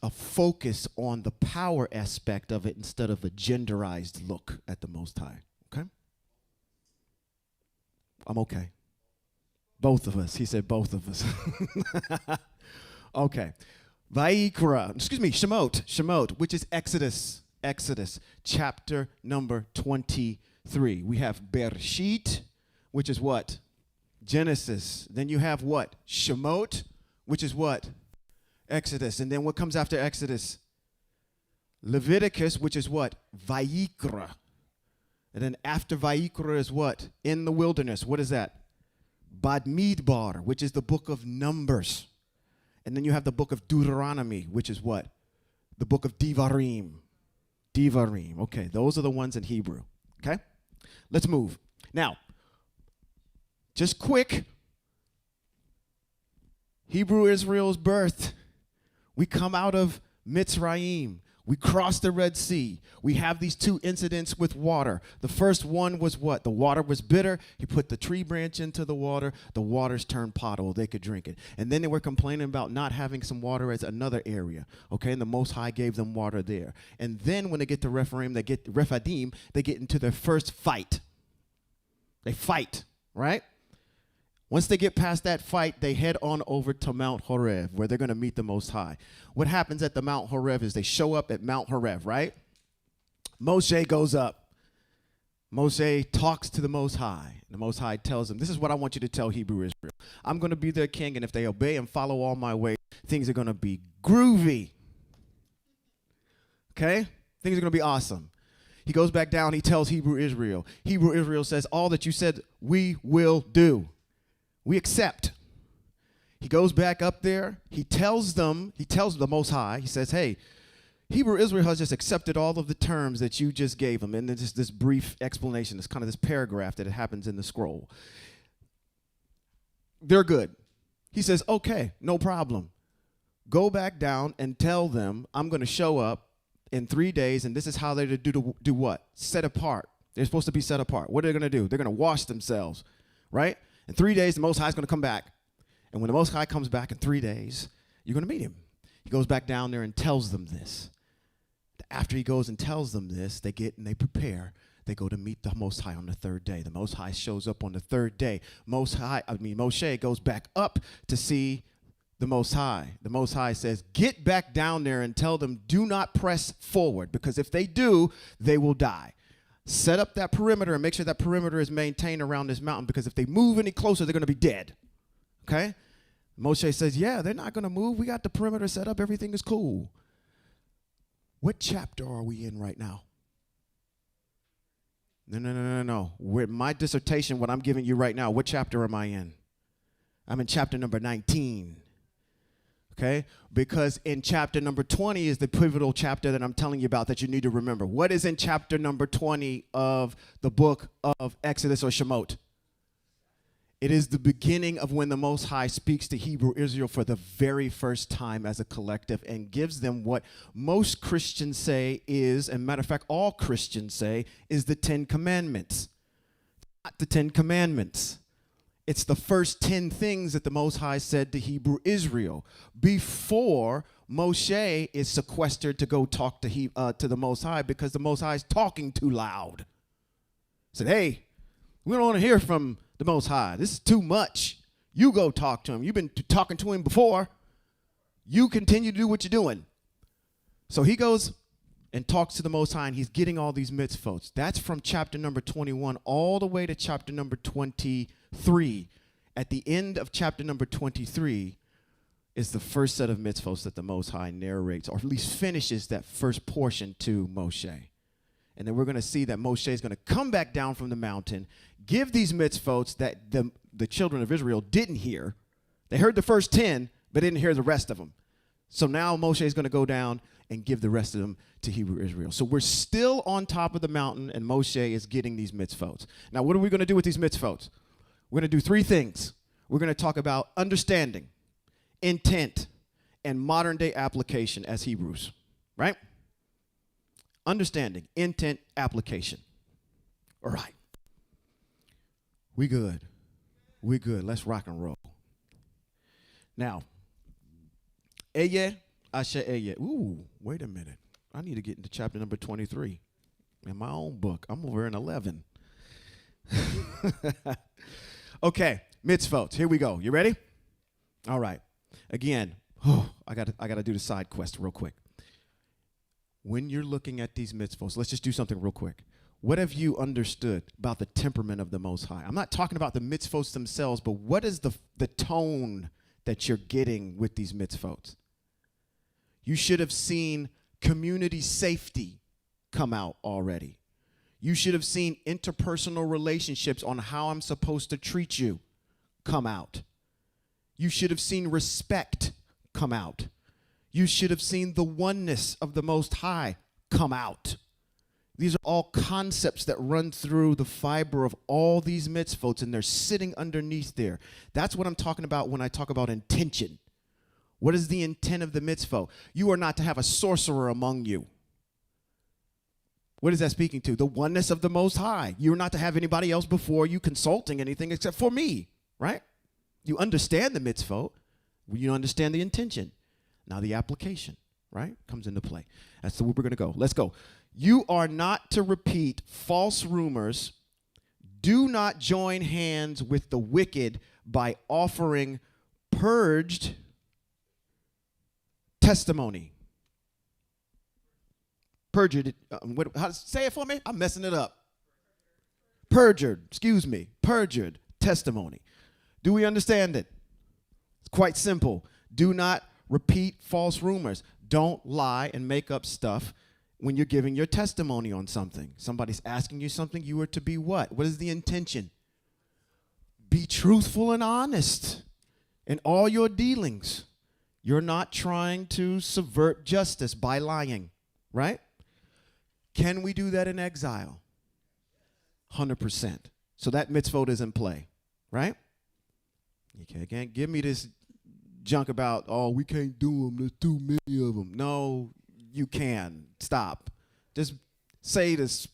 a focus on the power aspect of it instead of a genderized look at the Most High, okay? I'm okay. Both of us. He said both of us. Okay. Shemote, which is Exodus, chapter number 23. We have Bereshit, which is what? Genesis. Then you have what? Shemote, which is what? Exodus. And then what comes after Exodus? Leviticus, which is what? Vayikra. And then after Vayikra is what? In the wilderness. What is that? Bamidbar, which is the book of Numbers. And then you have the book of Deuteronomy, which is what? The book of Devarim. Devarim. Okay, those are the ones in Hebrew. Okay? Let's move. Now, just quick. Hebrew Israel's birth. We come out of Mitzrayim. We cross the Red Sea. We have these two incidents with water. The first one was what? The water was bitter. He put the tree branch into the water. The waters turned potable. They could drink it. And then they were complaining about not having some water as another area. Okay, and the Most High gave them water there. And then when they get to Rephadim, they get into their first fight. They fight, right? Once they get past that fight, they head on over to Mount Horeb, where they're going to meet the Most High. What happens at the Mount Horeb is they show up at Mount Horeb, right? Moshe goes up. Moshe talks to the Most High. The Most High tells him, this is what I want you to tell Hebrew Israel. I'm going to be their king, and if they obey and follow all my ways, things are going to be groovy. Okay? Things are going to be awesome. He goes back down. He tells Hebrew Israel. Hebrew Israel says, all that you said, we will do. We accept. He goes back up there. He tells the Most High, he says, hey, Hebrew Israel has just accepted all of the terms that you just gave them. And then just this brief explanation, this kind of this paragraph that it happens in the scroll. They're good. He says, okay, no problem. Go back down and tell them I'm going to show up in 3 days, and this is how they're to do what? Set apart. They're supposed to be set apart. What are they going to do? They're going to wash themselves, right? In 3 days, the Most High is going to come back. And when the Most High comes back in 3 days, you're going to meet him. He goes back down there and tells them this. After he goes and tells them this, they get and they prepare. They go to meet the Most High on the third day. The Most High shows up on the third day. Moshe goes back up to see the Most High. The Most High says, get back down there and tell them, do not press forward, because if they do, they will die. Set up that perimeter and make sure that perimeter is maintained around this mountain, because if they move any closer, they're going to be dead. Okay? Moshe says, yeah, they're not going to move. We got the perimeter set up. Everything is cool. What chapter are we in right now? No. With my dissertation, what I'm giving you right now, what chapter am I in? I'm in chapter number 19. Okay? Because in chapter number 20 is the pivotal chapter that I'm telling you about that you need to remember. What is in chapter number 20 of the book of Exodus or Shemote? It is the beginning of when the Most High speaks to Hebrew Israel for the very first time as a collective and gives them what most Christians say is, and matter of fact, all Christians say, is the 10 Commandments. Not the 10 Commandments. It's the first 10 things that the Most High said to Hebrew Israel before Moshe is sequestered to go talk to the Most High, because the Most High is talking too loud. Said, hey, we don't want to hear from the Most High. This is too much. You go talk to him. You've been talking to him before. You continue to do what you're doing. So he goes and talks to the Most High, and he's getting all these mitzvot. That's from chapter number 21 all the way to chapter number 23. At the end of chapter number 23 is the first set of mitzvot that the Most High narrates, or at least finishes that first portion to Moshe. And then we're going to see that Moshe is going to come back down from the mountain, give these mitzvot that the children of Israel didn't hear. They heard the first 10, but didn't hear the rest of them. So now Moshe is going to go down and give the rest of them to Hebrew Israel. So we're still on top of the mountain, and Moshe is getting these mitzvot. Now, what are we going to do with these mitzvot? We're going to do 3 things. We're going to talk about understanding, intent, and modern-day application as Hebrews, right? Understanding, intent, application. All right. We good. We good. Let's rock and roll. Now, Eye, Ashe Eye. Ooh, wait a minute. I need to get into chapter number 23 in my own book. I'm over in 11. Okay, mitzvot. Here we go. You ready? All right. Again, I gotta do the side quest real quick. When you're looking at these mitzvot, let's just do something real quick. What have you understood about the temperament of the Most High? I'm not talking about the mitzvot themselves, but what is the tone that you're getting with these mitzvot? You should have seen community safety come out already. You should have seen interpersonal relationships on how I'm supposed to treat you come out. You should have seen respect come out. You should have seen the oneness of the Most High come out. These are all concepts that run through the fiber of all these mitzvot, and they're sitting underneath there. That's what I'm talking about when I talk about intention. What is the intent of the mitzvot? You are not to have a sorcerer among you. What is that speaking to? The oneness of the Most High. You're not to have anybody else before you consulting anything except for me, right? You understand the mitzvot. You understand the intention. Now the application, right, comes into play. That's the way we're going to go. Let's go. You are not to repeat false rumors. Do not join hands with the wicked by offering purged testimony. Perjured. Say it for me. I'm messing it up. Perjured testimony. Do we understand it? It's quite simple. Do not repeat false rumors. Don't lie and make up stuff when you're giving your testimony on something. Somebody's asking you something, you are to be what? What is the intention? Be truthful and honest in all your dealings. You're not trying to subvert justice by lying, right? Can we do that in exile? 100%. So that mitzvot is in play, right? You can't give me this junk about, oh, we can't do them. There's too many of them. No, you can. Stop. Just say this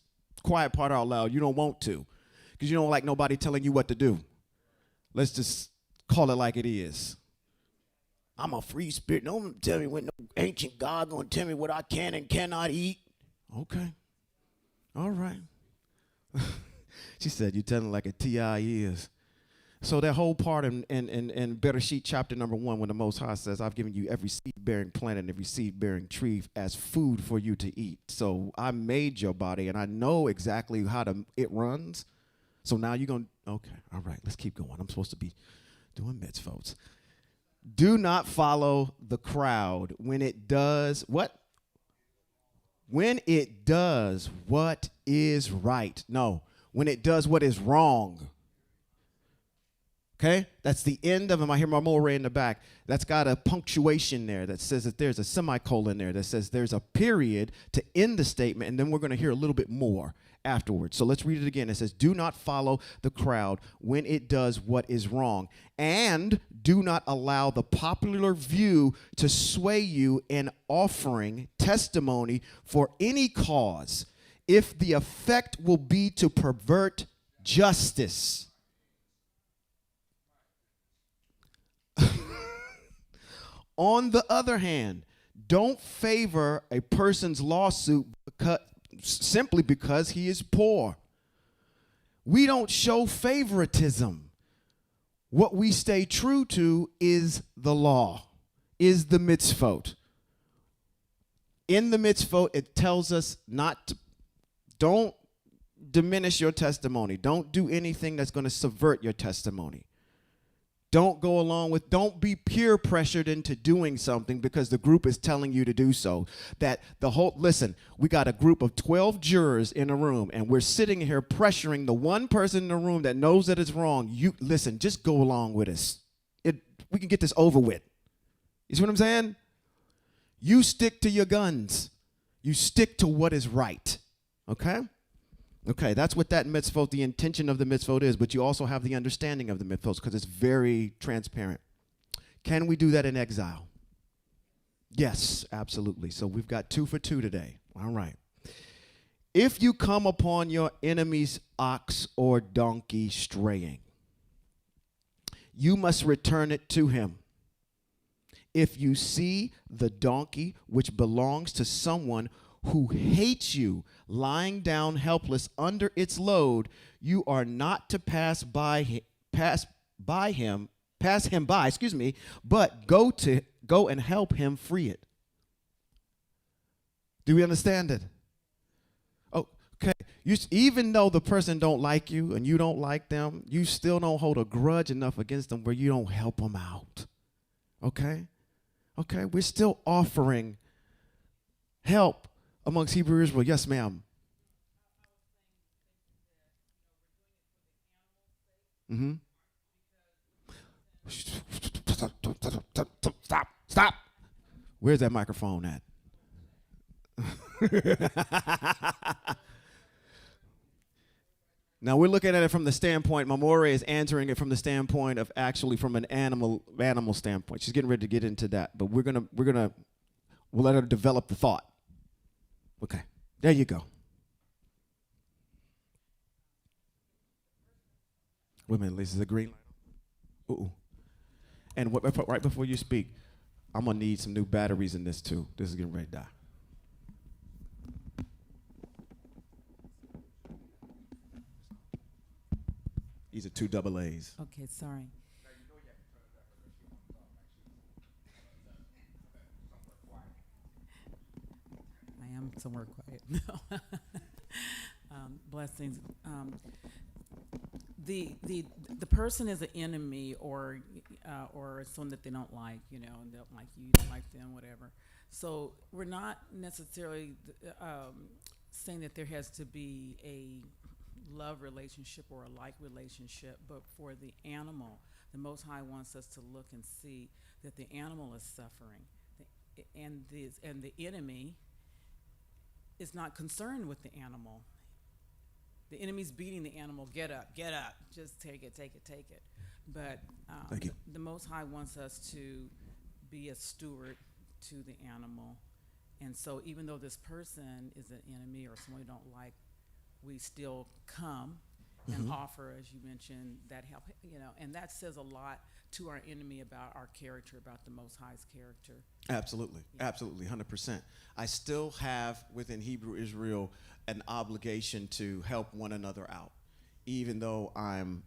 quiet part out loud. You don't want to because you don't like nobody telling you what to do. Let's just call it like it is. I'm a free spirit. No one tell me what no ancient God going to tell me what I can and cannot eat. Okay. All right. She said, you're telling like a T.I. is. So that whole part in Bereshit chapter number 1, when the Most High says, I've given you every seed-bearing plant and every seed-bearing tree as food for you to eat. So I made your body, and I know exactly how it runs. So now you're going to, okay, all right, let's keep going. I'm supposed to be doing mitzvot. Do not follow the crowd when it does what? When it does what is right. No, when it does what is wrong. Okay? That's the end of them. I hear my moray in the back. That's got a punctuation there that says that there's a semicolon there that says there's a period to end the statement, and then we're going to hear a little bit more afterwards. So let's read it again. It says, do not follow the crowd when it does what is wrong, and do not allow the popular view to sway you in offering testimony for any cause, if the effect will be to pervert justice. On the other hand, don't favor a person's lawsuit simply because he is poor. We don't show favoritism. What we stay true to is the law, is the mitzvot. In the mitzvot, it tells us don't diminish your testimony. Don't do anything that's going to subvert your testimony. Don't be peer pressured into doing something because the group is telling you to do so. Listen, we got a group of 12 jurors in a room, and we're sitting here pressuring the one person in the room that knows that it's wrong. You listen, just go along with us. We can get this over with. You see what I'm saying? You stick to your guns. You stick to what is right. Okay? Okay, that's what that mitzvot, the intention of the mitzvot is, but you also have the understanding of the mitzvot because it's very transparent. Can we do that in exile? Yes, absolutely. So we've got 2 for 2 today. All right. If you come upon your enemy's ox or donkey straying, you must return it to him. If you see the donkey which belongs to someone who hates you lying down helpless under its load, you are not to pass him by, but go and help him free it. Do we understand it? Oh, okay. Even though the person don't like you and you don't like them, you still don't hold a grudge enough against them where you don't help them out. Okay? Okay, we're still offering help amongst Hebrew Israel. Yes, ma'am. Mm-hmm. Stop. Where's that microphone at? Now we're looking at it from the standpoint, Mamore is answering it from the standpoint of actually from an animal standpoint. She's getting ready to get into that, but we'll let her develop the thought. Okay, there you go. Wait a minute, Lisa, is the green light? Ooh. And right before you speak, I'm going to need some new batteries in this too. This is getting ready to die. These are 2 AA's. Okay, sorry. I am somewhere quiet. Blessings. The person is an enemy or someone that they don't like, and they don't like you don't like them, whatever. So we're not necessarily saying that there has to be a love relationship or a like relationship, but for the animal, the Most High wants us to look and see that the animal is suffering, and the enemy is not concerned with the animal. The enemy's beating the animal. Get up, just take it. But the Most High wants us to be a steward to the animal, and so even though this person is an enemy or someone we don't like, we still come and offer, as you mentioned, that help, and that says a lot to our enemy about our character, about the Most High's character. Absolutely, absolutely, 100%. I still have within Hebrew Israel an obligation to help one another out. even though I'm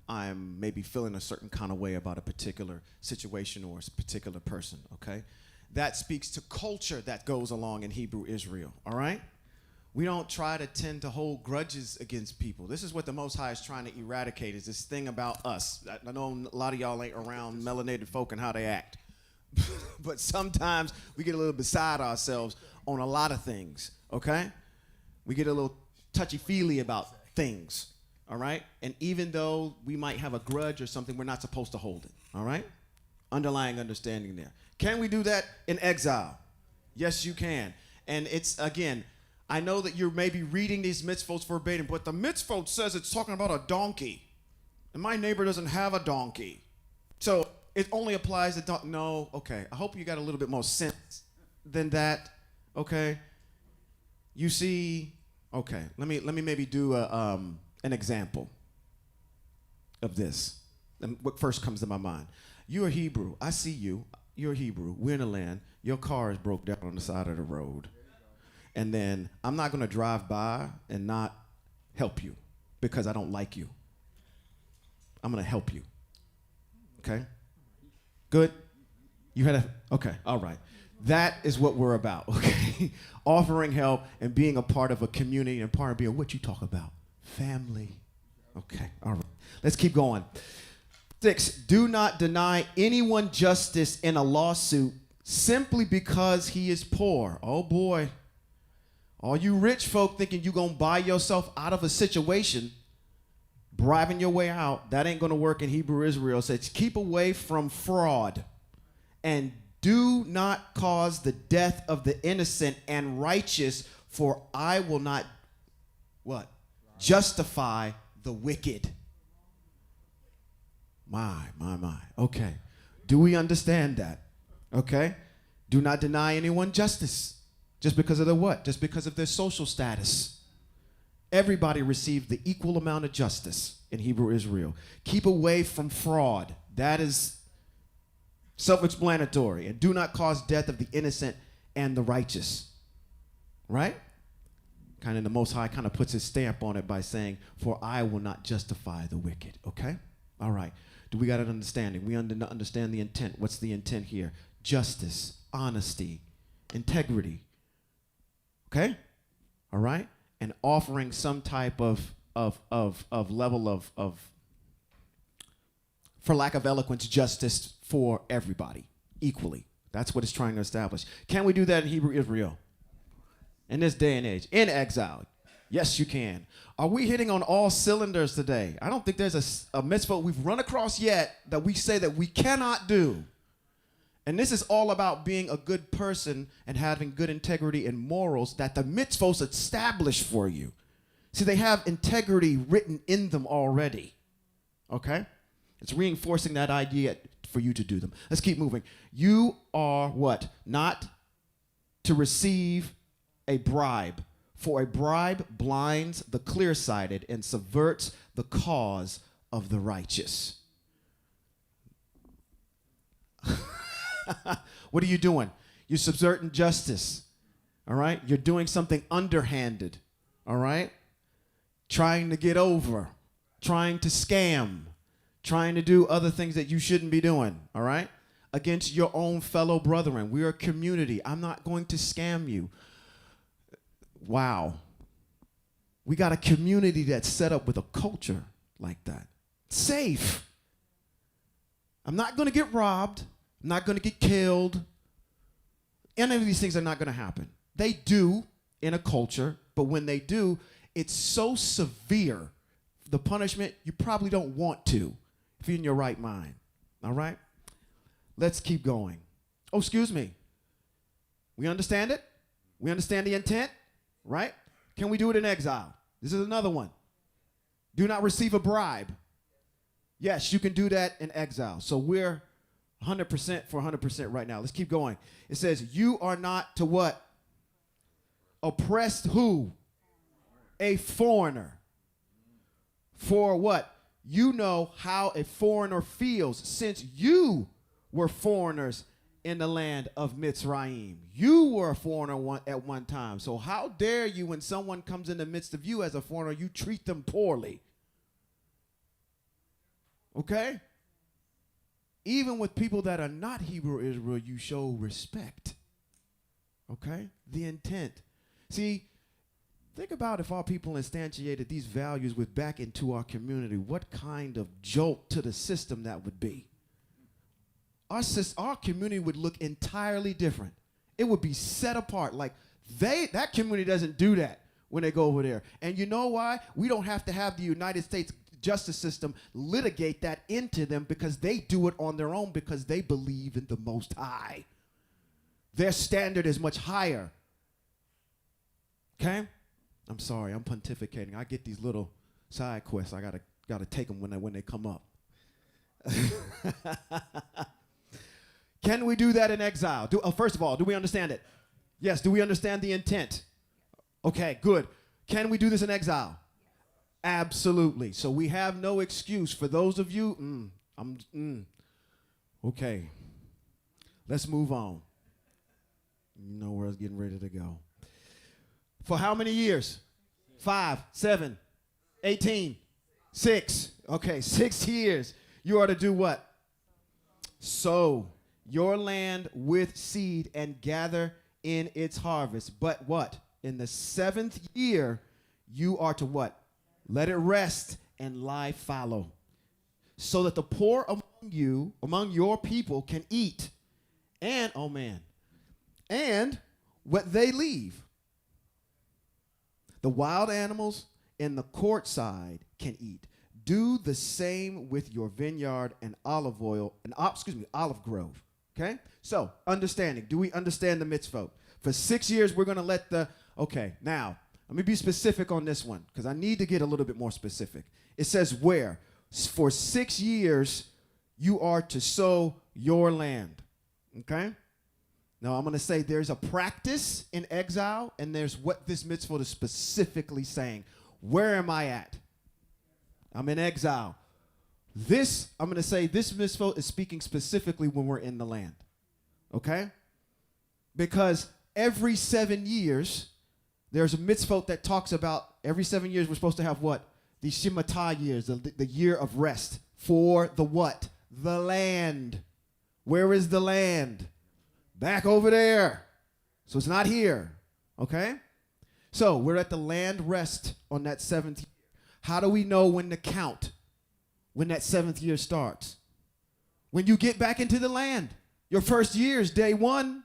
maybe feeling a certain kind of way about a particular situation or a particular person, okay? That speaks to culture that goes along in Hebrew Israel, all right? We don't try to tend to hold grudges against people. This is what the Most High is trying to eradicate, is this thing about us. I know a lot of y'all ain't around melanated folk and how they act. But sometimes we get a little beside ourselves on a lot of things, okay? We get a little touchy-feely about things, all right? And even though we might have a grudge or something, we're not supposed to hold it, all right? Underlying understanding there. Can we do that in exile? Yes, you can. And it's, again, I know that you're maybe reading these mitzvot verbatim, but the mitzvot says it's talking about a donkey. And my neighbor doesn't have a donkey. So it only applies to donkey. No, okay. I hope you got a little bit more sense than that, okay? You see, okay, let me maybe do an example of this. And what first comes to my mind. You're a Hebrew. I see you. You're a Hebrew. We're in the land. Your car is broke down on the side of the road. And then I'm not going to drive by and not help you because I don't like you. I'm going to help you. Okay? Good? You had okay, all right. That is what we're about, okay? Offering help and being a part of a community and part of being what you talk about. Family. Okay, all right. Let's keep going. 6, do not deny anyone justice in a lawsuit simply because he is poor. Oh, boy. All you rich folk thinking you're going to buy yourself out of a situation, bribing your way out, that ain't going to work in Hebrew Israel. It says, keep away from fraud and do not cause the death of the innocent and righteous, for I will not, what? Justify the wicked. My. Okay. Do we understand that? Okay. Do not deny anyone justice. Just because of their what? Just because of their social status. Everybody received the equal amount of justice in Hebrew Israel. Keep away from fraud. That is self-explanatory. And do not cause death of the innocent and the righteous. Right? Kind of the Most High kind of puts his stamp on it by saying, for I will not justify the wicked. Okay? All right. Do we got an understanding? We understand the intent. What's the intent here? Justice, honesty, integrity. Okay? All right? And offering some type of level of, for lack of eloquence, justice for everybody equally. That's what it's trying to establish. Can we do that in Hebrew Israel? In this day and age, in exile? Yes, you can. Are we hitting on all cylinders today? I don't think there's a mitzvah we've run across yet that we say that we cannot do. And this is all about being a good person and having good integrity and morals that the mitzvahs establish for you. See, they have integrity written in them already. Okay? It's reinforcing that idea for you to do them. Let's keep moving. You are what? Not to receive a bribe. For a bribe blinds the clear-sighted and subverts the cause of the righteous. What are you doing? You're subverting justice. All right? You're doing something underhanded. All right? Trying to get over. Trying to scam. Trying to do other things that you shouldn't be doing. All right? Against your own fellow brethren. We are a community. I'm not going to scam you. Wow. We got a community that's set up with a culture like that. Safe. I'm not going to get robbed. I'm not going to get killed. Any of these things are not going to happen. They do in a culture, but when they do, it's so severe, the punishment, you probably don't want to if you're in your right mind. All right? Let's keep going. Oh, excuse me. We understand it? We understand the intent? Right? Can we do it in exile? This is another one. Do not receive a bribe. Yes, you can do that in exile. So we're 100% for 100% right now. Let's keep going. It says, you are not to what? Oppressed who? A foreigner. For what? You know how a foreigner feels since you were foreigners in the land of Mitzrayim. You were a foreigner at one time. So how dare you, when someone comes in the midst of you as a foreigner, you treat them poorly. Okay? Even with people that are not Hebrew Israel, you show respect. Okay? The intent. See, think about if our people instantiated these values with back into our community, what kind of jolt to the system that would be. Our community would look entirely different. It would be set apart. Like that community doesn't do that when they go over there. And you know why? We don't have to have the United States justice system litigate that into them because they do it on their own because they believe in the Most High. Their standard is much higher. Okay? I'm sorry, I'm pontificating. I get these little side quests. I gotta take them when they come up. Can we do that in exile? First of all, do we understand it? Yes. Do we understand the intent? Okay, good. Can we do this in exile? Absolutely. So we have no excuse for those of you. Okay. Let's move on. You know where I was getting ready to go. For how many years? 5, 7, 18, 6. Okay, 6 years. You are to do what? Sow your land with seed and gather in its harvest. But what? In the 7th year, you are to what? Let it rest and lie fallow, so that the poor among your people, can eat, and, oh man, and what they leave. The wild animals in the courtside can eat. Do the same with your vineyard and olive grove. Okay? So, understanding. Do we understand the mitzvot? For 6 years, we're going to let okay, now, let me be specific on this one, because I need to get a little bit more specific. It says where? For 6 years, you are to sow your land. Okay? Now, I'm going to say there's a practice in exile, and there's what this mitzvah is specifically saying. Where am I at? I'm in exile. I'm going to say this mitzvah is speaking specifically when we're in the land. Okay? Because every 7 years, there's a mitzvah that talks about every 7 years we're supposed to have what? The Shemote years, the year of rest. For the what? The land. Where is the land? Back over there. So it's not here. Okay? So we're at the land rest on that 7th year. How do we know when to count? When that 7th year starts? When you get back into the land. Your first year is day 1.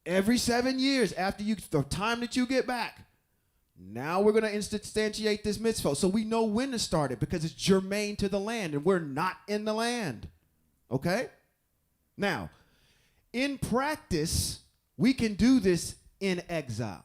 Every 7 years after the time that you get back. Now we're going to instantiate this mitzvah. So we know when to start it because it's germane to the land and we're not in the land. Okay? Now, in practice, we can do this in exile.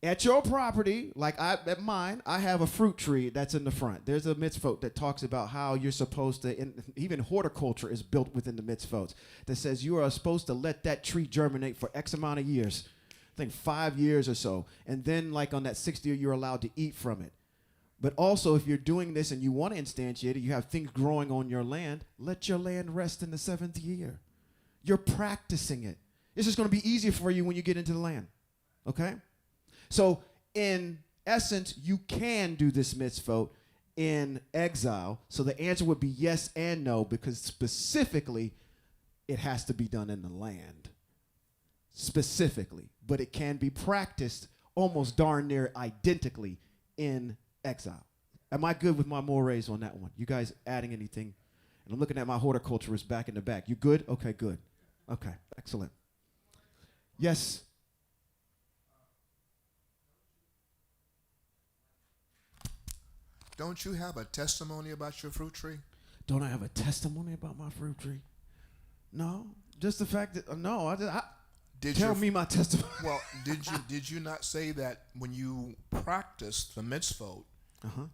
At your property, like at mine, I have a fruit tree that's in the front. There's a mitzvot that talks about how you're supposed to, even horticulture is built within the mitzvot, that says you are supposed to let that tree germinate for X amount of years. I think 5 years or so. And then like on that 6th year, you're allowed to eat from it. But also, if you're doing this and you want to instantiate it, you have things growing on your land, let your land rest in the 7th year. You're practicing it. It's just going to be easier for you when you get into the land. Okay? So, in essence, you can do this mitzvot in exile. So the answer would be yes and no, because specifically, it has to be done in the land. Specifically. But it can be practiced almost darn near identically in exile. Am I good with my mores on that one? You guys adding anything? And I'm looking at my horticulturist back in the back. You good? Okay, good. Okay, excellent. Yes. Don't you have a testimony about your fruit tree? Don't I have a testimony about my fruit tree? No, just the fact that no. Tell me my testimony. Well, did you not say that when you practiced the mitzvot,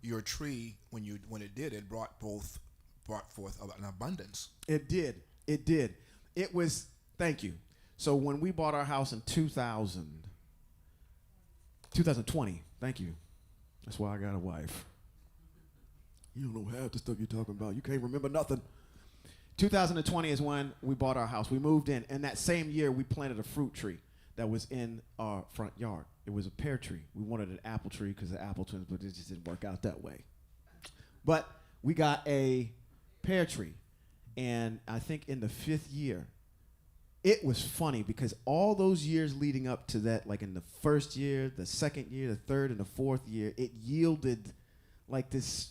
your tree when it brought forth an abundance? It did. It was. Thank you. So when we bought our house in 2020, thank you. That's why I got a wife. You don't know half the stuff you're talking about. You can't remember nothing. 2020 is when we bought our house. We moved in, and that same year we planted a fruit tree that was in our front yard. It was a pear tree. We wanted an apple tree because of apple twins, but it just didn't work out that way. But we got a pear tree. And I think in the 5th year, it was funny because all those years leading up to that, like in the 1st year, the 2nd year, the 3rd, and the 4th year, it yielded like this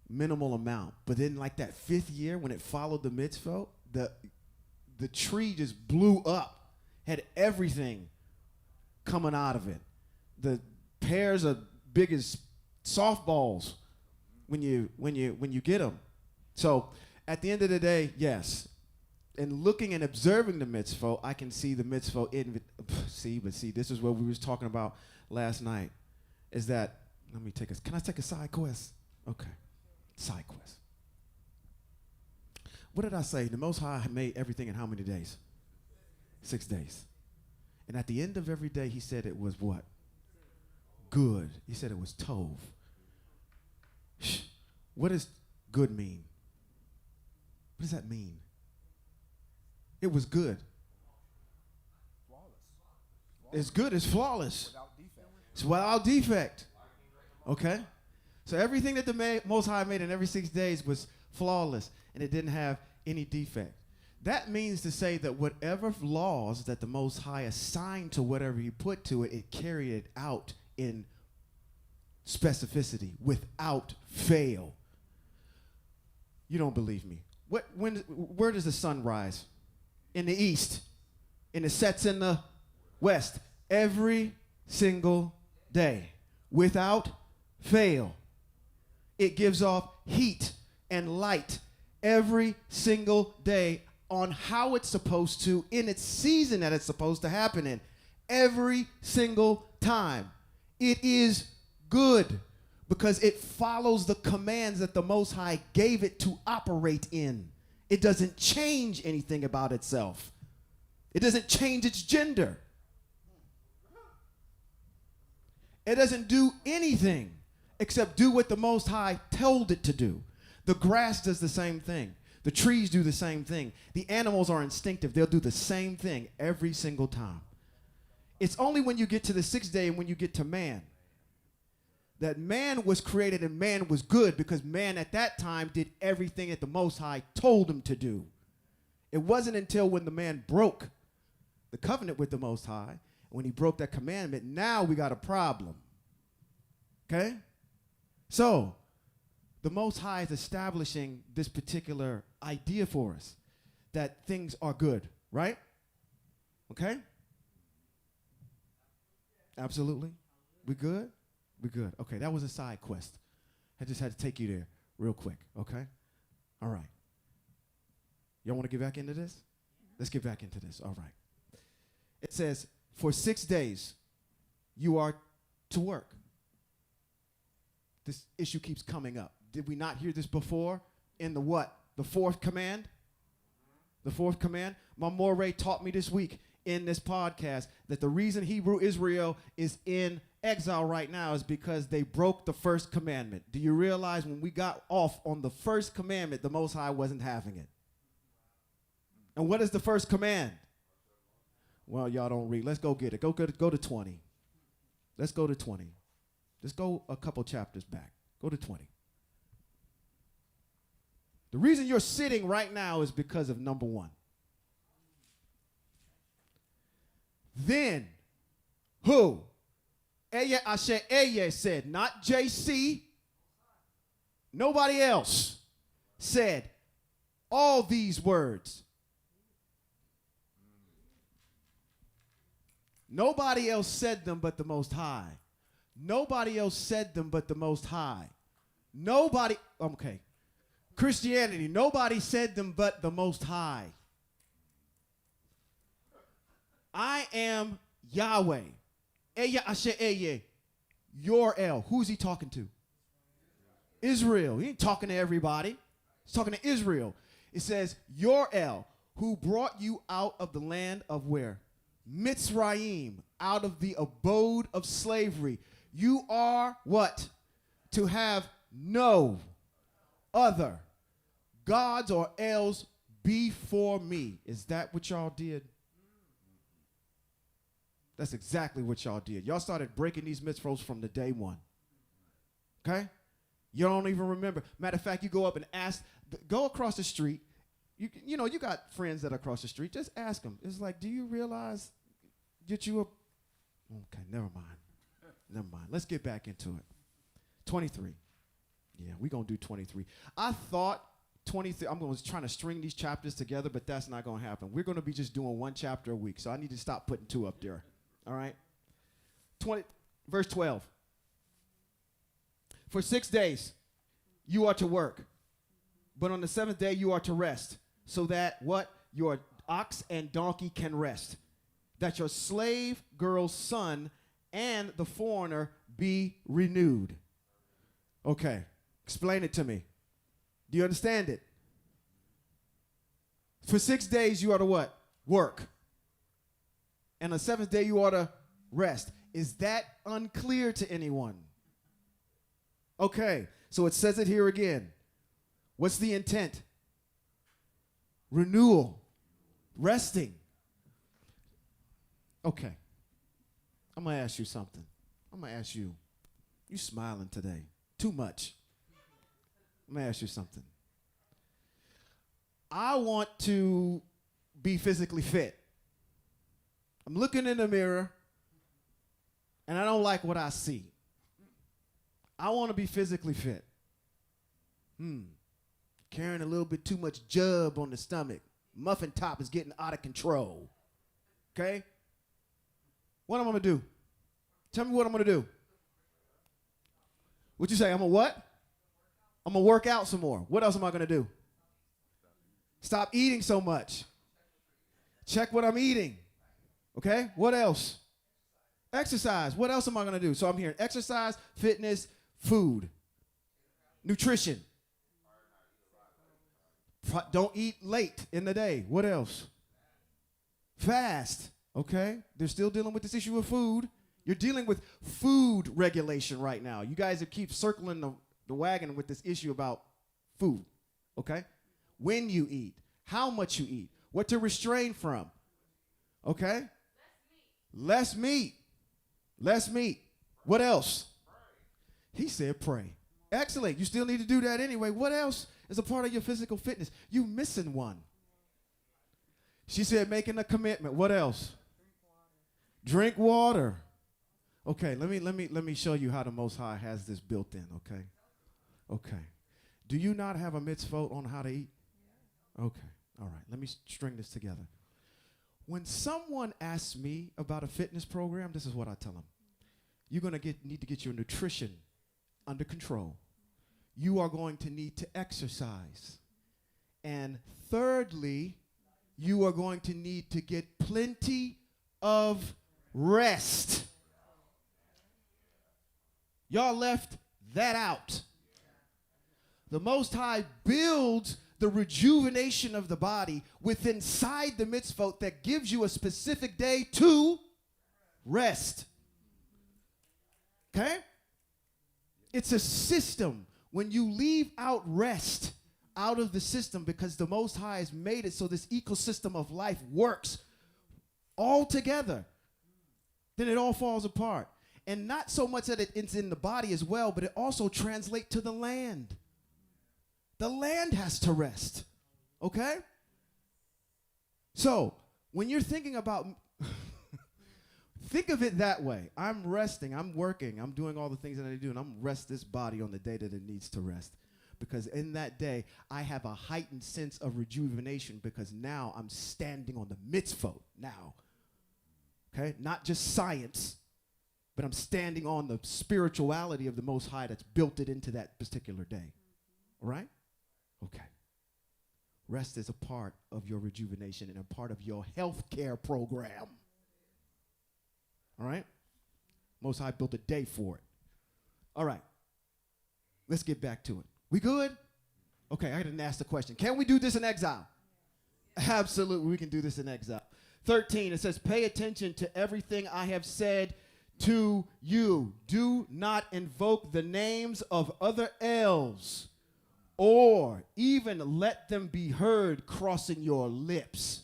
minimal amount. But then like that 5th year, when it followed the mitzvah, the tree just blew up, had everything coming out of it. The pears are big as softballs when you get them. So at the end of the day, yes. And looking and observing the mitzvah, I can see the mitzvah see, this is what we was talking about last night. Is that, can I take a side quest? Okay, side quest. What did I say? The Most High made everything in how many days? 6 days. And at the end of every day, he said it was what? Good. He said it was tov. What does good mean? What does that mean? It was good. It's good. It's flawless. It's without defect. Okay? So everything that the Most High made in every 6 days was flawless, and it didn't have any defect. That means to say that whatever laws that the Most High assigned to whatever he put to it, it carried it out in specificity, without fail. You don't believe me. Where does the sun rise? In the east. And it sets in the west. Every single day. Without fail. It gives off heat and light every single day on how it's supposed to, in its season that it's supposed to happen in. Every single time. It is good because it follows the commands that the Most High gave it to operate in. It doesn't change anything about itself. It doesn't change its gender. It doesn't do anything except do what the Most High told it to do. The grass does the same thing. The trees do the same thing. The animals are instinctive. They'll do the same thing every single time. It's only when you get to the 6th day and when you get to man that man was created and man was good, because man at that time did everything that the Most High told him to do. It wasn't until when the man broke the covenant with the Most High, when he broke that commandment, now we got a problem. Okay? So, the Most High is establishing this particular idea for us, that things are good, right? Okay? Absolutely. We good? We good. Okay, that was a side quest. I just had to take you there real quick, okay? All right. Y'all want to get back into this? Let's get back into this. All right. It says, for 6 days, you are to work. This issue keeps coming up. Did we not hear this before in the what? The 4th command? The 4th command? My Moray taught me this week in this podcast that the reason Hebrew Israel is in exile right now is because they broke the 1st commandment. Do you realize when we got off on the 1st commandment, the Most High wasn't having it? And what is the 1st command? Well, y'all don't read. Let's go get it. Go to 20. Let's go to 20. Just go a couple chapters back. Go to 20. The reason you're sitting right now is because of number 1. Then, who? Eye Asher Eye said, not JC, nobody else said all these words. Nobody else said them but the Most High. Nobody else said them but the Most High. Nobody, okay. Christianity, nobody said them but the Most High. I am Yahweh. Eya Asher Eye. Your El. Who's he talking to? Israel. He ain't talking to everybody. He's talking to Israel. It says, your El, who brought you out of the land of where? Mitzrayim, out of the abode of slavery. You are what? To have no other gods or Els before me. Is that what y'all did? That's exactly what y'all did. Y'all started breaking these mitzvahs from the day one. Okay? You don't even remember. Matter of fact, you go up and go across the street. You know, you got friends that are across the street. Just ask them. It's like, do you realize that you were? Okay, never mind. Never mind. Let's get back into it. 23. Yeah, we're going to do 23. I thought 23, I'm going to try to string these chapters together, but that's not going to happen. We're going to be just doing one chapter a week, so I need to stop putting 2 up there. All right? Verse 12. For 6 days you are to work, but on the 7th day you are to rest, so that what? Your ox and donkey can rest, that your slave girl's son and the foreigner be renewed. Okay, explain it to me. Do you understand it? For 6 days you are to what? Work. And the 7th day you are to rest. Is that unclear to anyone? Okay, so it says it here again. What's the intent? Renewal. Resting. Okay. I'm going to ask you something. I'm going to ask you. You smiling today. Too much. I'm going to ask you something. I want to be physically fit. I'm looking in the mirror, and I don't like what I see. I want to be physically fit. Carrying a little bit too much jub on the stomach. Muffin top is getting out of control. Okay? What am I going to do? Tell me what I'm going to do. What you say? I'm going to what? I'm going to work out some more. What else am I going to do? Stop eating so much. Check what I'm eating. Okay? What else? Exercise. What else am I going to do? So I'm hearing exercise, fitness, food, nutrition. Don't eat late in the day. What else? Fast. Okay? They're still dealing with this issue of food. You're dealing with food regulation right now. You guys keep circling the wagon with this issue about food. Okay? When you eat, how much you eat, what to restrain from. Okay? Less meat. Less meat. What else? He said pray. Excellent. You still need to do that anyway. What else is a part of your physical fitness? You missing one. She said making a commitment. What else? Drink water. Okay, let me show you how the Most High has this built in, okay? Okay. Do you not have a mitzvot on how to eat? Okay. All right. Let me string this together. When someone asks me about a fitness program, this is what I tell them. You're going to need to get your nutrition under control. You are going to need to exercise. And thirdly, you are going to need to get plenty of rest. Y'all left that out. The Most High builds the rejuvenation of the body within inside the mitzvot that gives you a specific day to rest. Okay? It's a system. When you leave out rest out of the system, because the Most High has made it so this ecosystem of life works all together, then it all falls apart. And not so much that it's in the body as well, but it also translates to the land. The land has to rest. Okay? So, when you're thinking about, think of it that way. I'm resting, I'm working, I'm doing all the things that I do, and I'm rest this body on the day that it needs to rest. Because in that day, I have a heightened sense of rejuvenation because now I'm standing on the mitzvot now. Okay? Not just science, but I'm standing on the spirituality of the Most High that's built it into that particular day. All right? Okay. Rest is a part of your rejuvenation and a part of your health care program. All right? Most High built a day for it. All right. Let's get back to it. We good? Okay, I didn't ask the question. Can we do this in exile? Absolutely, we can do this in exile. 13, it says, pay attention to everything I have said to you. Do not invoke the names of other elves, or even let them be heard crossing your lips.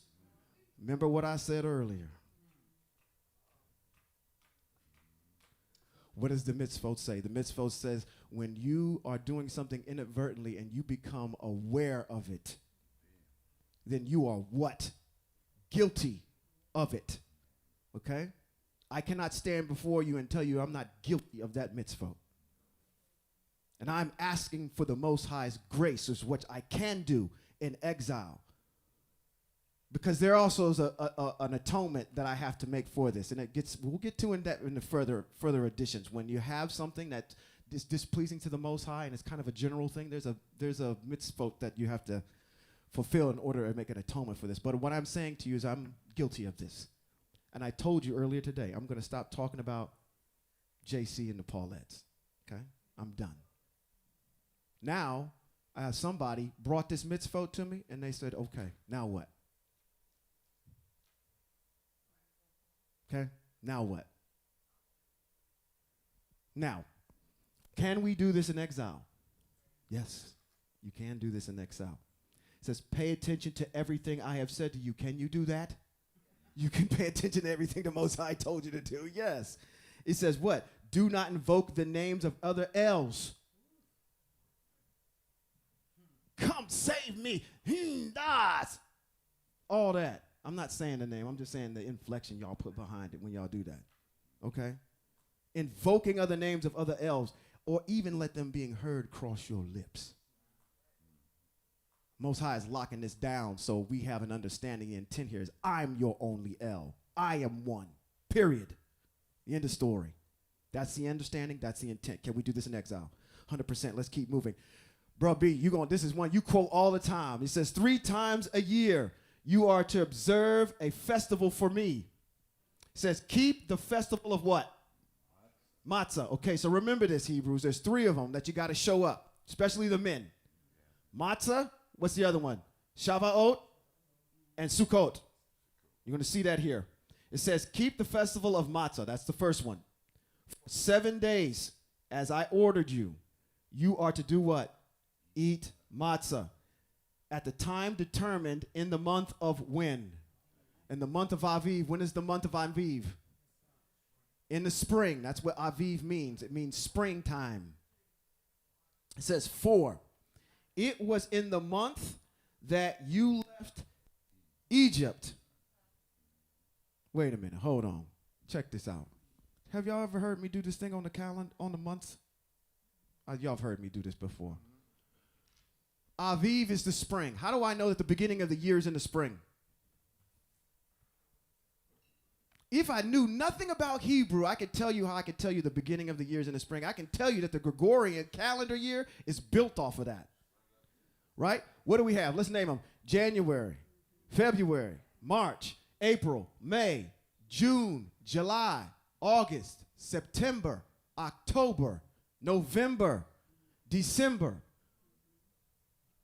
Remember what I said earlier. What does the mitzvot say? The mitzvot says, when you are doing something inadvertently and you become aware of it, then you are what? Guilty of it. Okay? I cannot stand before you and tell you I'm not guilty of that mitzvah. And I'm asking for the Most High's grace, is what I can do in exile. Because there also is an atonement that I have to make for this. And we'll get to that in the further editions. When you have something that is displeasing to the Most High and it's kind of a general thing, there's a mitzvot that you have to fulfill in order to make an atonement for this. But what I'm saying to you is I'm guilty of this. And I told you earlier today, I'm going to stop talking about JC and the Paulettes. Okay? I'm done. Now, somebody brought this mitzvot to me, and they said, okay, now what? Okay, now what? Now, can we do this in exile? Yes, you can do this in exile. It says, pay attention to everything I have said to you. Can you do that? You can pay attention to everything the Most High told you to do. Yes. It says what? Do not invoke the names of other elves. Come save me. Das. All that. I'm not saying the name. I'm just saying the inflection y'all put behind it when y'all do that. Okay? Invoking other names of other elves, or even let them being heard cross your lips. Most High is locking this down so we have an understanding. The intent here is I'm your only El. I am one. Period. The end of story. That's the understanding. That's the intent. Can we do this in exile? 100%. Let's keep moving. Bro, B, this is one you quote all the time. It says 3 times a year you are to observe a festival for me. It says keep the festival of what? Matzah. Okay, so remember this, Hebrews. There's 3 of them that you got to show up, especially the men. Matzah. What's the other one? Shavuot and Sukkot. You're going to see that here. It says, keep the festival of Matzah. That's the first one. 7 days, as I ordered you, you are to do what? Eat matzah. At the time determined in the month of when? In the month of Aviv. When is the month of Aviv? In the spring. That's what Aviv means. It means springtime. It says 4. It was in the month that you left Egypt. Wait a minute. Hold on. Check this out. Have y'all ever heard me do this thing on the calendar, on the months? Y'all have heard me do this before. Aviv is the spring. How do I know that the beginning of the year is in the spring? If I knew nothing about Hebrew, I could tell you how I could tell you the beginning of the year is in the spring. I can tell you that the Gregorian calendar year is built off of that. Right? What do we have? Let's name them. January, February, March, April, May, June, July, August, September, October, November, December.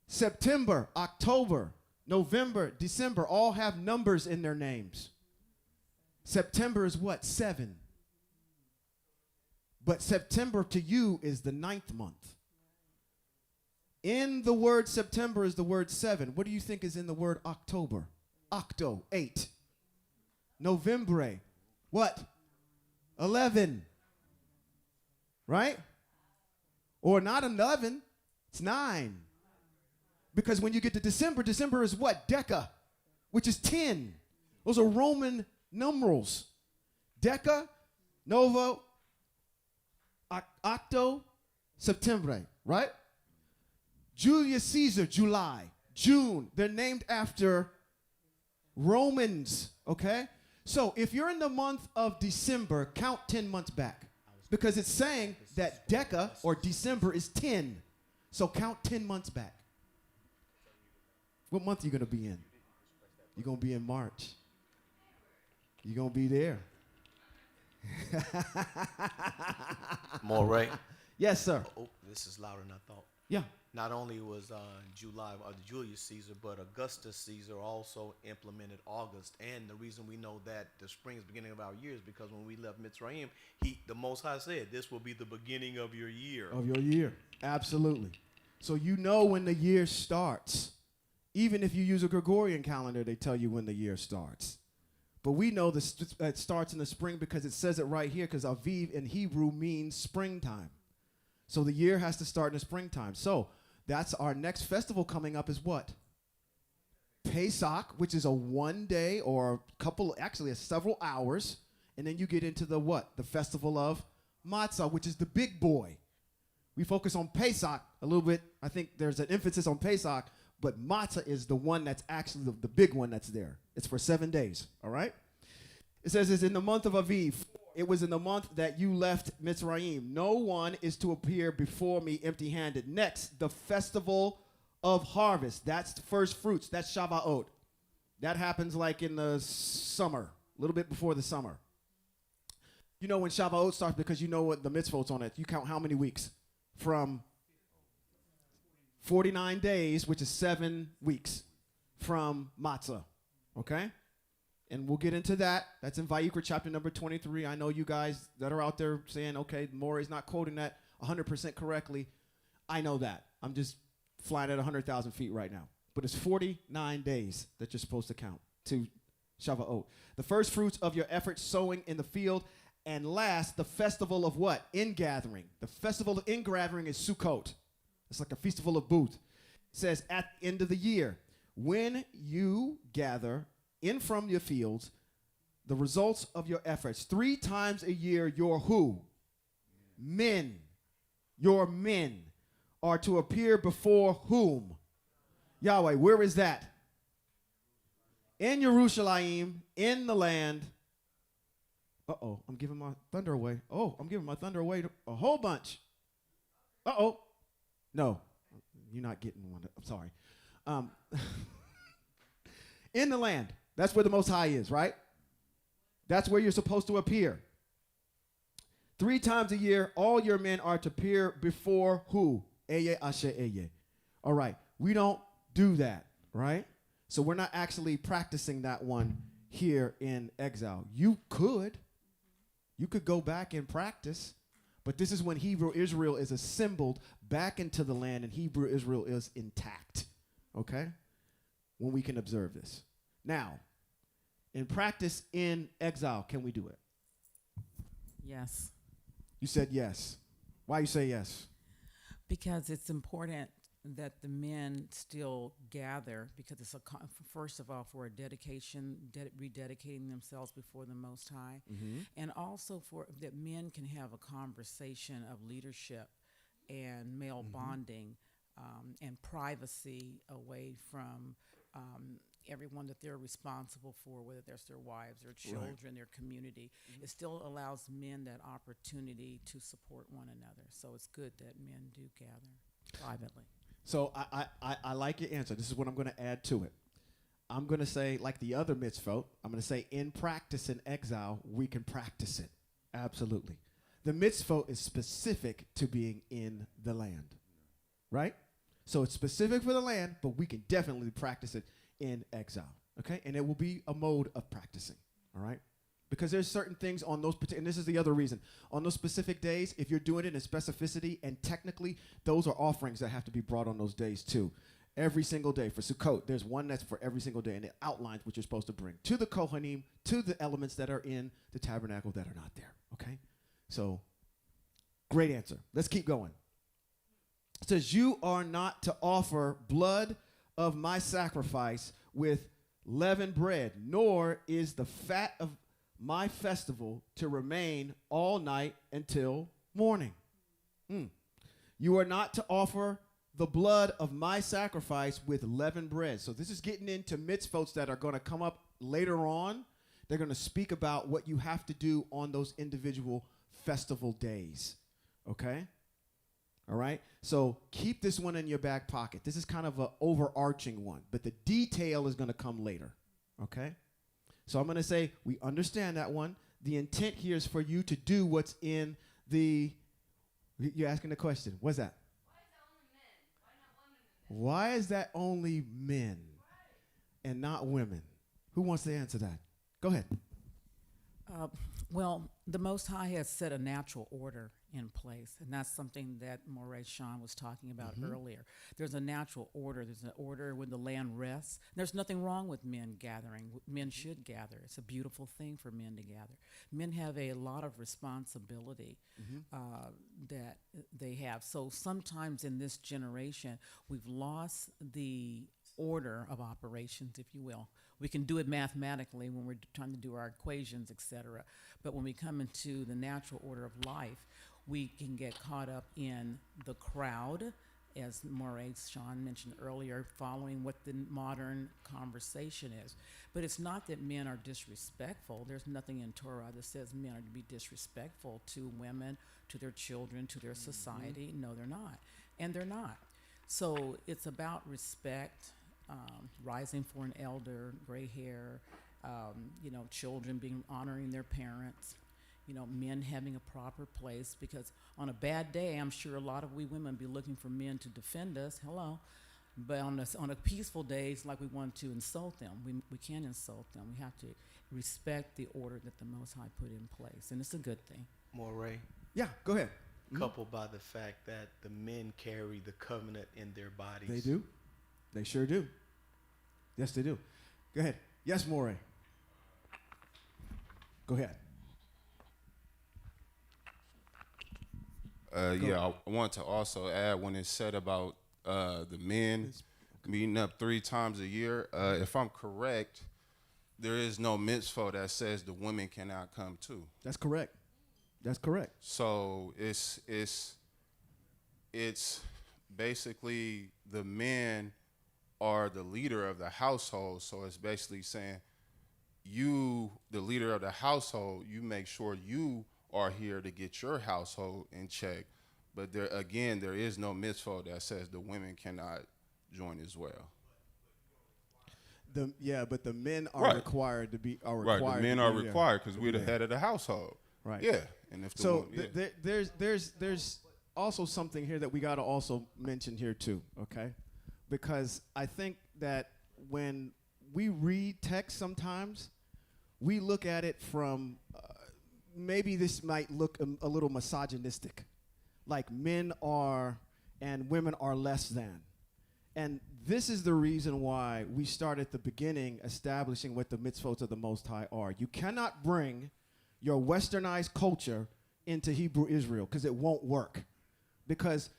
September, October, November, December all have numbers in their names. September is what? 7. But September to you is the 9th month. In the word September is the word 7. What do you think is in the word October? Octo, 8. November, what? 11. Right? Or not 11, it's 9. Because when you get to December, December is what? Deca, which is 10. Those are Roman numerals. Deca, Novo, Octo, September, right? Julius Caesar, July. June, they're named after Romans, okay? So if you're in the month of December, count 10 months back. Because it's saying that Deca, or December, is 10. So count 10 months back. What month are you going to be in? You're going to be in March. You're going to be there. More right? Yes, sir. Oh, this is louder than I thought. Yeah. Not only was July Julius Caesar, but Augustus Caesar also implemented August. And the reason we know that the spring is the beginning of our year is because when we left Mitzrayim, the Most High said, this will be the beginning of your year. Of your year. Absolutely. So you know when the year starts. Even if you use a Gregorian calendar, they tell you when the year starts. But we know it starts in the spring because it says it right here, because Aviv in Hebrew means springtime. So the year has to start in the springtime. So that's our next festival coming up is what? Pesach, which is a 1 day or a couple, actually several hours. And then you get into the what? The festival of Matzah, which is the big boy. We focus on Pesach a little bit. I think there's an emphasis on Pesach, but Matzah is the one that's actually the big one that's there. It's for 7 days, all right? It says it's in the month of Aviv. It was in the month that you left Mitzrayim. No one is to appear before me empty-handed. Next, the festival of harvest. That's the first fruits. That's Shavuot. That happens like in the summer, a little bit before the summer. You know when Shavuot starts because you know what the mitzvot's on it. You count how many weeks? From 49 days, which is 7 weeks from Matzah, okay? And we'll get into that. That's in Vayikra chapter number 23. I know you guys that are out there saying, okay, Maury's not quoting that 100% correctly. I know that. I'm just flying at 100,000 feet right now. But it's 49 days that you're supposed to count to Shavuot. The first fruits of your efforts sowing in the field. And last, the festival of what? Ingathering. The festival of ingathering is Sukkot. It's like a festival of booth. It says at the end of the year, when you gather in from your fields the results of your efforts, 3 times a year your who? Men. Your men are to appear before whom? Yahweh. Where is that? In Yerushalayim, in the land. Uh-oh, I'm giving my thunder away. Oh, I'm giving my thunder away to a whole bunch. Uh-oh. No, you're not getting one. I'm sorry. In the land. That's where the Most High is, right? That's where you're supposed to appear. 3 times a year, all your men are to appear before who? Eye Asher Eye. All right. We don't do that, right? So we're not actually practicing that one here in Exile. You could. You could go back and practice, but this is when Hebrew Israel is assembled back into the land and Hebrew Israel is intact, okay? When we can observe this. Now, in practice in exile, can we do it? Yes. You said yes. Why you say yes? Because it's important that the men still gather, because it's first of all for a dedication, rededicating themselves before the Most High, and also for that men can have a conversation of leadership and male bonding and privacy away from everyone that they're responsible for, whether that's their wives, their children, their community. It still allows men that opportunity to support one another. So it's good that men do gather privately. So I like your answer. This is what I'm going to add to it. I'm going to say, like the other mitzvot, I'm going to say in practice in exile, we can practice it. Absolutely. The mitzvot is specific to being in the land, right? So it's specific for the land, but we can definitely practice it in exile, okay? And it will be a mode of practicing, all right? Because there's certain things on those particular, and this is the other reason, on those specific days, if you're doing it in specificity and technically, those are offerings that have to be brought on those days too. Every single day. For Sukkot, there's one that's for every single day, and it outlines what you're supposed to bring to the Kohanim, to the elements that are in the tabernacle that are not there, okay? So, great answer. Let's keep going. It says, you are not to offer blood of my sacrifice with leavened bread, nor is the fat of my festival to remain all night until morning. You are not to offer the blood of my sacrifice with leavened bread. So this is getting into mitzvot that are going to come up later on. They're going to speak about what you have to do on those individual festival days. Okay? All right? So keep this one in your back pocket. This is kind of an overarching one, but the detail is going to come later. Okay? So I'm going to say we understand that one. The intent here is for you to do what's in the, you're asking the question. What's that? Why is that only men and not women? Who wants to answer that? Go ahead. Well, the Most High has set a natural order in place. And that's something that Moray Sean was talking about earlier. There's a natural order. There's an order when the land rests. There's nothing wrong with men gathering. Men should gather. It's a beautiful thing for men to gather. Men have a lot of responsibility that they have. So sometimes in this generation, we've lost the order of operations, if you will. We can do it mathematically when we're trying to do our equations, etc. But when we come into the natural order of life, we can get caught up in the crowd, as Moray Sean mentioned earlier, following what the modern conversation is. But it's not that men are disrespectful. There's nothing in Torah that says men are to be disrespectful to women, to their children, to their society. No, they're not. And they're not. So it's about respect, rising for an elder, gray hair, children honoring their parents, men having a proper place, because on a bad day, I'm sure a lot of we women be looking for men to defend us. Hello. But on a peaceful day, it's like we want to insult them. We can't insult them. We have to respect the order that the Most High put in place, and it's a good thing. Moray, Yeah, go ahead. coupled by the fact that the men carry the covenant in their bodies. They do. They sure do. Yes, they do. Go ahead. Yes, Moray. Go ahead. I want to also add when it's said about the men meeting up 3 times a year. If I'm correct, there is no mitzvah that says the women cannot come too. That's correct. That's correct. So it's basically the men are the leader of the household. So it's basically saying you, the leader of the household, you make sure you are here to get your household in check. But there is no mitzvah that says the women cannot join as well. But the men are Right. required to be Right, the men are required because we're the Yeah. head of the household. Right. Yeah, and if the So woman, yeah. there's also something here that we got to also mention here too, okay? Because I think that when we read text sometimes, we look at it from maybe this might look a little misogynistic, like men are and women are less than. And this is the reason why we start at the beginning establishing what the mitzvot of the Most High are. You cannot bring your westernized culture into Hebrew Israel because it won't work. Because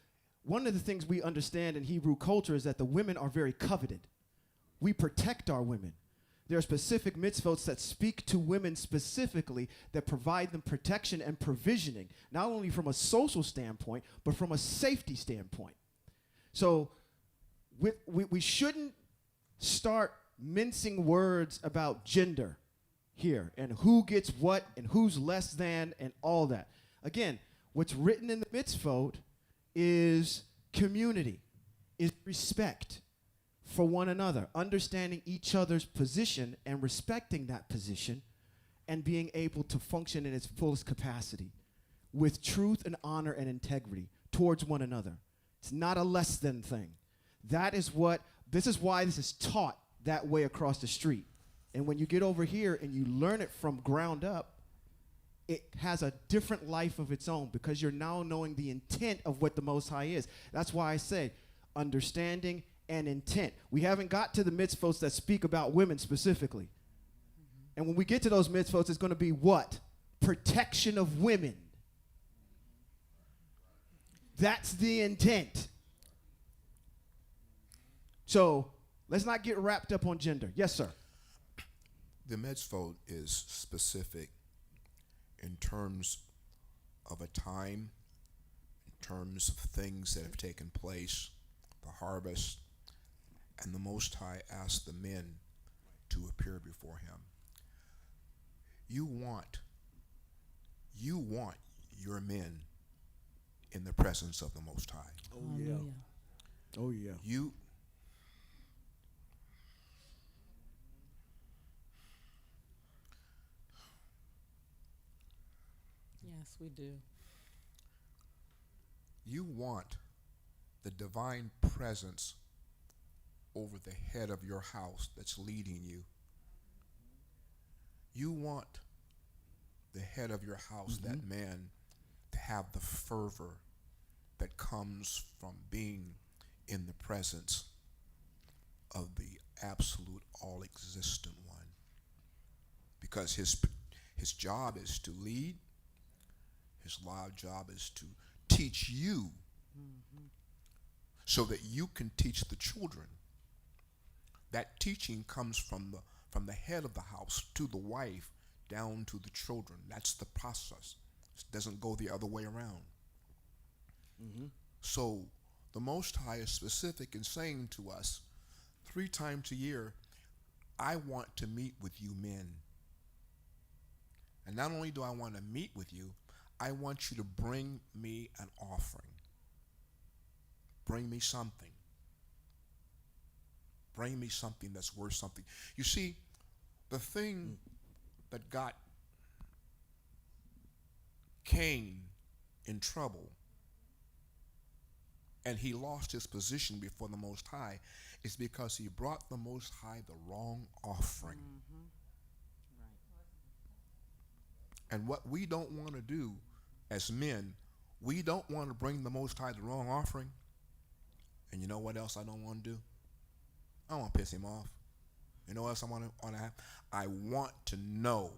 one of the things we understand in Hebrew culture is that the women are very coveted. We protect our women. There are specific mitzvot that speak to women specifically that provide them protection and provisioning, not only from a social standpoint, but from a safety standpoint. So we shouldn't start mincing words about gender here and who gets what and who's less than and all that. Again, what's written in the mitzvot is community, is respect for one another, understanding each other's position and respecting that position and being able to function in its fullest capacity with truth and honor and integrity towards one another. It's not a less than thing. This is why this is taught that way across the street. And when you get over here and you learn it from ground up, it has a different life of its own because you're now knowing the intent of what the Most High is. That's why I say understanding and intent. We haven't got to the mitzvot that speak about women specifically. And when we get to those mitzvot, it's going to be what? Protection of women. That's the intent. So let's not get wrapped up on gender. Yes, sir. The mitzvot is specific in terms of a time, in terms of things that have taken place, the harvest, and the Most High asked the men to appear before him. You want your men in the presence of the Most High. Oh, yeah. Oh, yeah. Yes, we do. You want the divine presence over the head of your house that's leading you. You want the head of your house, that man, to have the fervor that comes from being in the presence of the absolute all-existent one. Because his job is to lead, his live job is to teach you so that you can teach the children. That teaching comes from the head of the house to the wife down to the children. That's the process. It doesn't go the other way around. So the Most High is specific in saying to us 3 times a year, I want to meet with you men. And not only do I want to meet with you, I want you to bring me an offering. Bring me something. Bring me something that's worth something. You see, the thing that got Cain in trouble and he lost his position before the Most High is because he brought the Most High the wrong offering. And what we don't want to do as men, we don't want to bring the Most High the wrong offering. And you know what else I don't want to do? I don't want to piss him off. You know what else I want to have? I want to know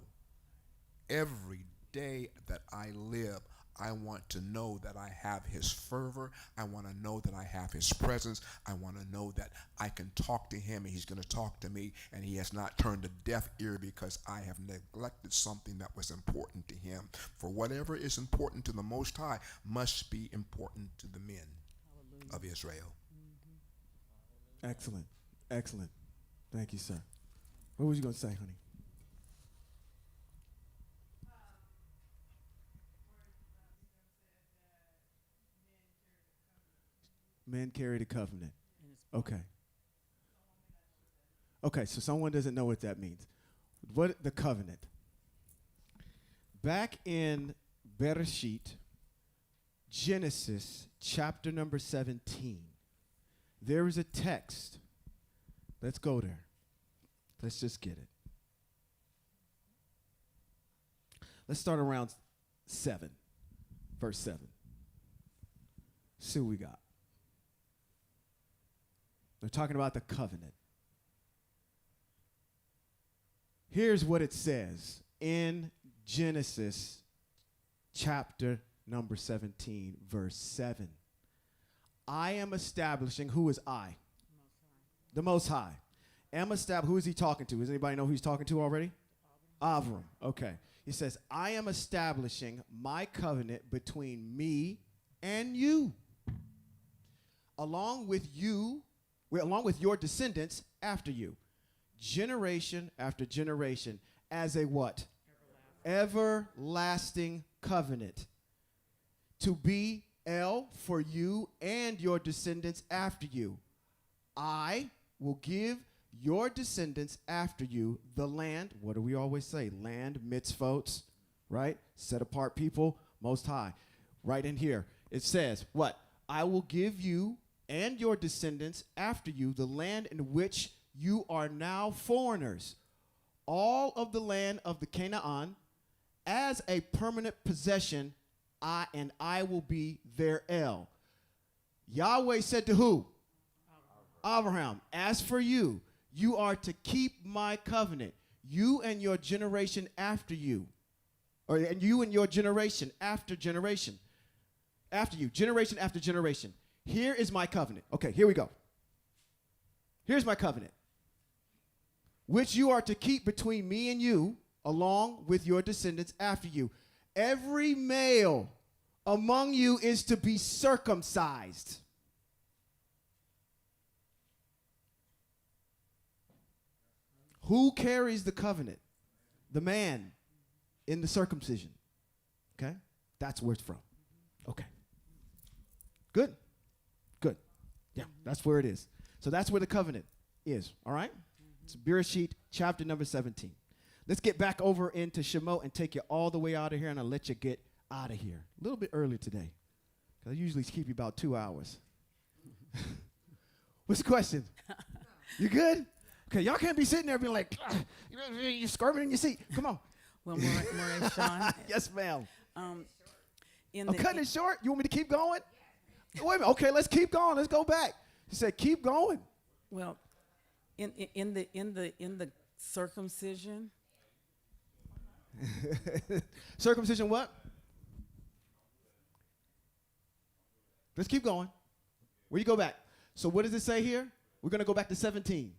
every day that I live, I want to know that I have his fervor. I want to know that I have his presence. I want to know that I can talk to him and he's going to talk to me, and he has not turned a deaf ear because I have neglected something that was important to him. For whatever is important to the Most High must be important to the men of Israel. Excellent. Excellent. Thank you, sir. What was you going to say, honey? Men carry the covenant. Okay. Okay, so someone doesn't know what that means. What the covenant? Back in Bereshit, Genesis chapter number 17, there is a text. Let's go there. Let's just get it. Let's start around 7, verse 7. See what we got. They're talking about the covenant. Here's what it says in Genesis chapter number 17, verse 7. I am establishing, who is I? The Most High. Who is he talking to? Does anybody know who he's talking to already? Avram. Okay. He says, I am establishing my covenant between me and you, along with your descendants after you, generation after generation, as a what? Everlasting covenant. To be for you and your descendants after you. I will give your descendants after you the land. What do we always say? Land, mitzvot, right? Set apart people, Most High. Right in here, it says, what? I will give you and your descendants after you the land in which you are now foreigners, all of the land of the Canaan, as a permanent possession, I will be their El. Yahweh said to who? Abraham, as for you, you are to keep my covenant, you and your generation after you, and you and your generation after generation, after you, generation after generation. Here is my covenant. Okay, here we go. Here's my covenant, which you are to keep between me and you, along with your descendants after you. Every male among you is to be circumcised. Who carries the covenant? The man in the circumcision. Okay? That's where it's from. Okay. Good. Good. Yeah, that's where it is. So that's where the covenant is. All right? It's Bereshit chapter number 17. Let's get back over into Shemote and take you all the way out of here, and I'll let you get out of here. A little bit early today, because I usually keep you about 2 hours. What's the question? You good? Okay, y'all can't be sitting there being like, you're squirming in your seat. Come on. Well, Moray Sean. Yes, ma'am. I'm cutting it short. You want me to keep going? Wait a minute. Okay, let's keep going. Let's go back. He said, keep going. Well, in the circumcision, Circumcision what? Let's keep going. Where you go back? So what does it say here? We're going to go back to 17.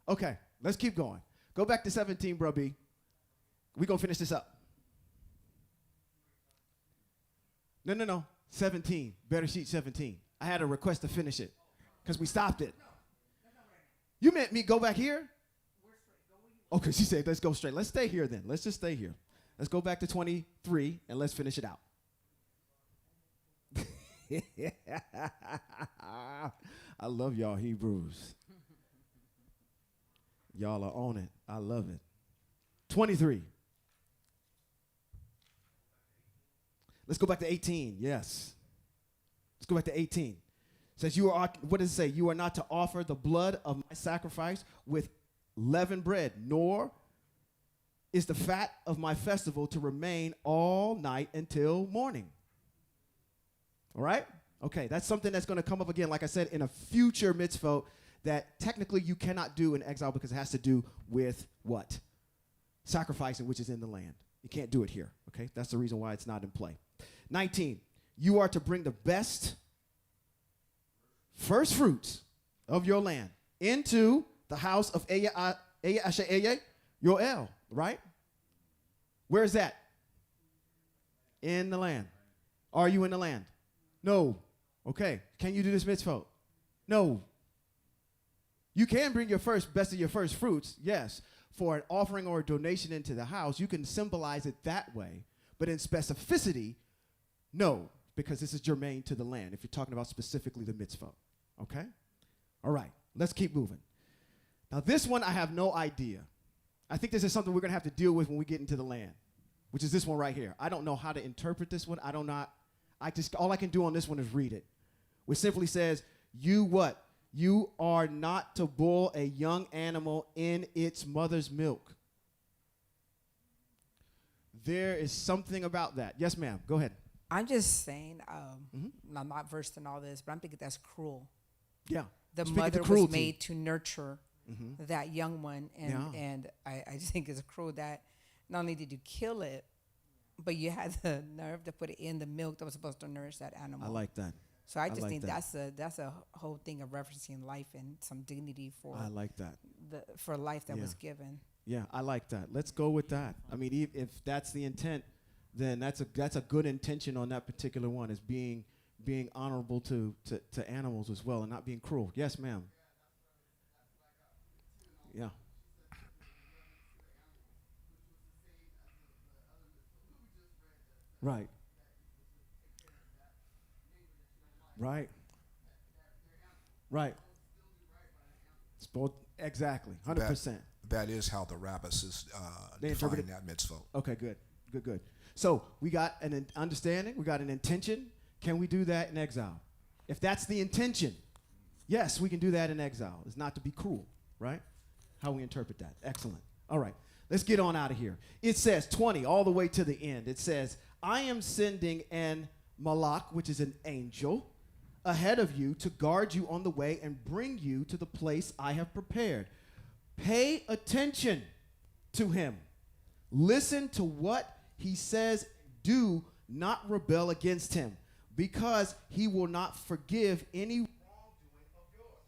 Okay, let's keep going. Go back to 17, bro B. We're going to finish this up. No. 17. Better sheet 17. I had a request to finish it because we stopped it. You meant me go back here? Okay, she said, let's go straight. Let's stay here then. Let's just stay here. Let's go back to 23 and let's finish it out. I love y'all Hebrews. Y'all are on it. I love it. 23. Let's go back to 18. Yes. Let's go back to 18. It says, what does it say? You are not to offer the blood of my sacrifice with leavened bread, nor is the fat of my festival to remain all night until morning. All right? Okay, that's something that's going to come up again, like I said, in a future mitzvot that technically you cannot do in exile because it has to do with what? Sacrificing, which is in the land. You can't do it here, okay? That's the reason why it's not in play. 19, you are to bring the best first fruits of your land into the house of Yoel, right? Where is that? In the land. Are you in the land? No. Okay. Can you do this mitzvah? No. You can bring your best of your first fruits, yes, for an offering or a donation into the house. You can symbolize it that way. But in specificity, no, because this is germane to the land, if you're talking about specifically the mitzvah. Okay? All right. Let's keep moving. Now, this one I have no idea. I think this is something we're going to have to deal with when we get into the land, which is this one right here. I don't know how to interpret this one. All I can do on this one is read it, which simply says, you what? You are not to boil a young animal in its mother's milk. There is something about that. Yes, ma'am. Go ahead. I'm just saying, I'm not versed in all this, but I'm thinking that's cruel. Yeah. The Speaking mother to was cruelty. made to nurture that young one, and I just think it's cruel that not only did you kill it, but you had the nerve to put it in the milk that was supposed to nourish that animal. I like that. So I just like think that. that's a whole thing of referencing life and some dignity for I like that. for life that Yeah. was given. Yeah, I like that. Let's go with that. I mean, if that's the intent, then that's a good intention on that particular one, is being honorable to animals as well and not being cruel. Yes, ma'am. Yeah. Right. Right. Right. Exactly. 100%. That is how the rabbis is They interpret define it. that mitzvah. Okay, good. So we got an understanding, we got an intention. Can we do that in exile? If that's the intention, yes, we can do that in exile. It's not to be cruel, right? How we interpret that. Excellent. All right, let's get on out of here. It says 20 all the way to the end. It says, I am sending an malak, which is an angel, ahead of you to guard you on the way and bring you to the place I have prepared. Pay attention to him. Listen to what he says. Do not rebel against him, because he will not forgive any wrongdoing of yours.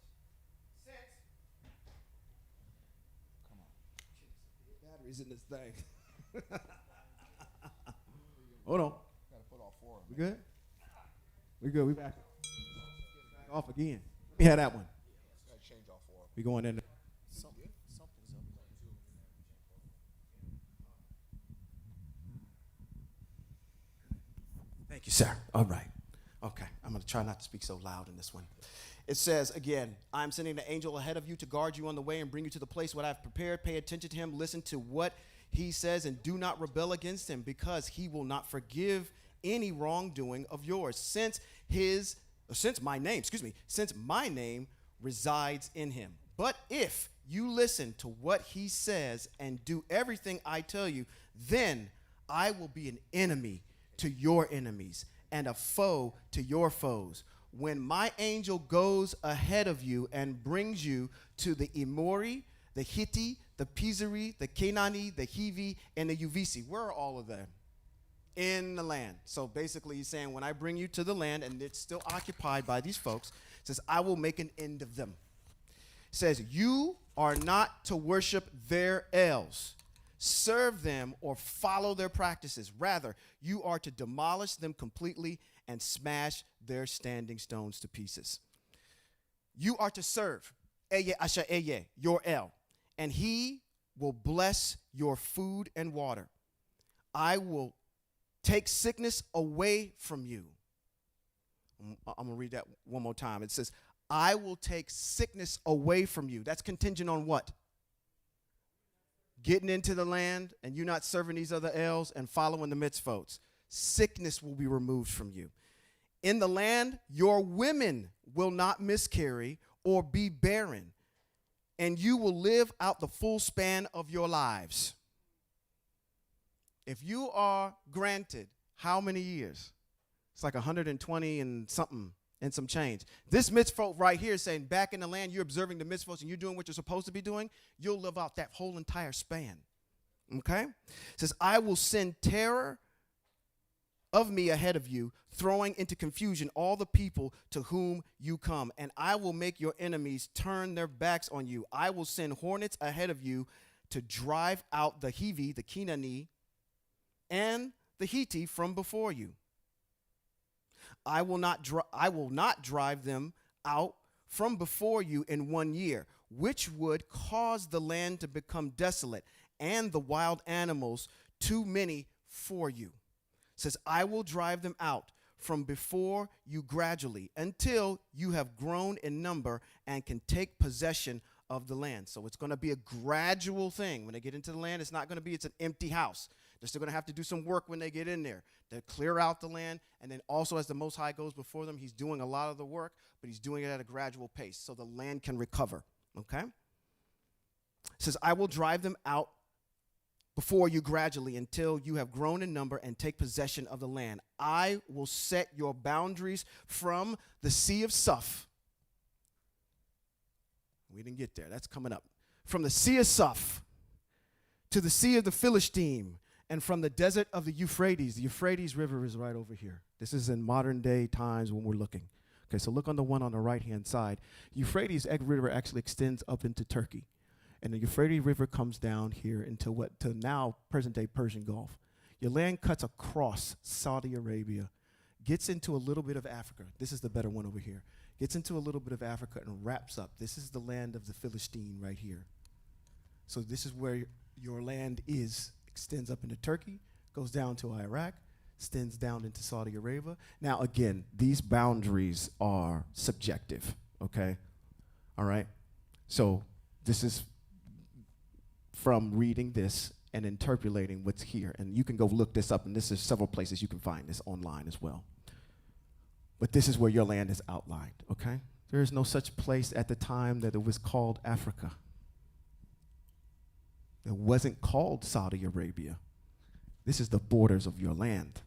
Come on. Batteries in this thing. Hold on. We good? We good. We back off again. We had that one. We going in there. Thank you, sir. All right. Okay. I'm going to try not to speak so loud in this one. It says, again, I'm sending the angel ahead of you to guard you on the way and bring you to the place what I've prepared. Pay attention to him. Listen to what he says and do not rebel against him, because he will not forgive any wrongdoing of yours, since my name resides in him. But if you listen to what he says and do everything I tell you, then I will be an enemy to your enemies and a foe to your foes. When my angel goes ahead of you and brings you to the Emori, the Hitti, the Pizari, the Canaanite, the Hivi, and the Uvisi. Where are all of them? In the land. So basically he's saying, when I bring you to the land and it's still occupied by these folks, it says, I will make an end of them. It says, you are not to worship their Els, serve them, or follow their practices. Rather, you are to demolish them completely and smash their standing stones to pieces. You are to serve Eye Asha Eye, your El, and he will bless your food and water. I will take sickness away from you. I'm going to read that one more time. It says, I will take sickness away from you. That's contingent on what? Getting into the land and you not serving these other Els and following the mitzvot. Sickness will be removed from you. In the land, your women will not miscarry or be barren, and you will live out the full span of your lives. If you are granted how many years? It's like 120 and something and some change. This mitzvot right here is saying back in the land, you're observing the mitzvot and you're doing what you're supposed to be doing, you'll live out that whole entire span. Okay? It says, I will send terror of me ahead of you, throwing into confusion all the people to whom you come, and I will make your enemies turn their backs on you. I will send hornets ahead of you to drive out the Hivi, the Canaanite, and the Hitti from before you. I will not drive them out from before you in 1 year, which would cause the land to become desolate and the wild animals too many for you. It says, I will drive them out from before you gradually until you have grown in number and can take possession of the land. So it's going to be a gradual thing. When they get into the land, it's not going to be, it's an empty house. They're still going to have to do some work when they get in there. They clear out the land, and then also as the Most High goes before them, he's doing a lot of the work, but he's doing it at a gradual pace so the land can recover, okay? It says, I will drive them out before you gradually until you have grown in number and take possession of the land. I will set your boundaries from the Sea of Suf. We didn't get there. That's coming up. From the Sea of Suf to the Sea of the Philistine, and from the desert of the Euphrates. The Euphrates River is right over here. This is in modern day times when we're looking. Okay, so look on the one on the right-hand side. Euphrates River actually extends up into Turkey. And the Euphrates River comes down here into to now present-day Persian Gulf. Your land cuts across Saudi Arabia, gets into a little bit of Africa. This is the better one over here. Gets into a little bit of Africa and wraps up. This is the land of the Philistine right here. So this is where your land is. Extends up into Turkey, goes down to Iraq, extends down into Saudi Arabia. Now, again, these boundaries are subjective, okay? All right? So this is from reading this and interpolating what's here. And you can go look this up, and this is several places you can find this online as well. But this is where your land is outlined, okay? There is no such place at the time that it was called Africa. It wasn't called Saudi Arabia. This is the borders of your land,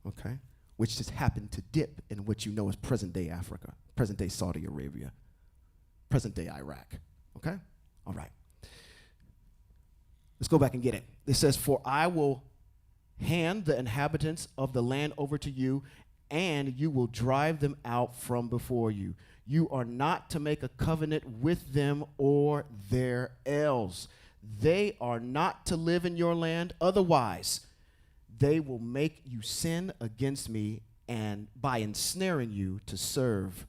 okay? Which just happened to dip in what you know as present-day Africa, present-day Saudi Arabia, present-day Iraq, okay? All right. Let's go back and get it. It says, for I will hand the inhabitants of the land over to you, and you will drive them out from before you. You are not to make a covenant with them or their Els. They are not to live in your land, otherwise they will make you sin against me and by ensnaring you to serve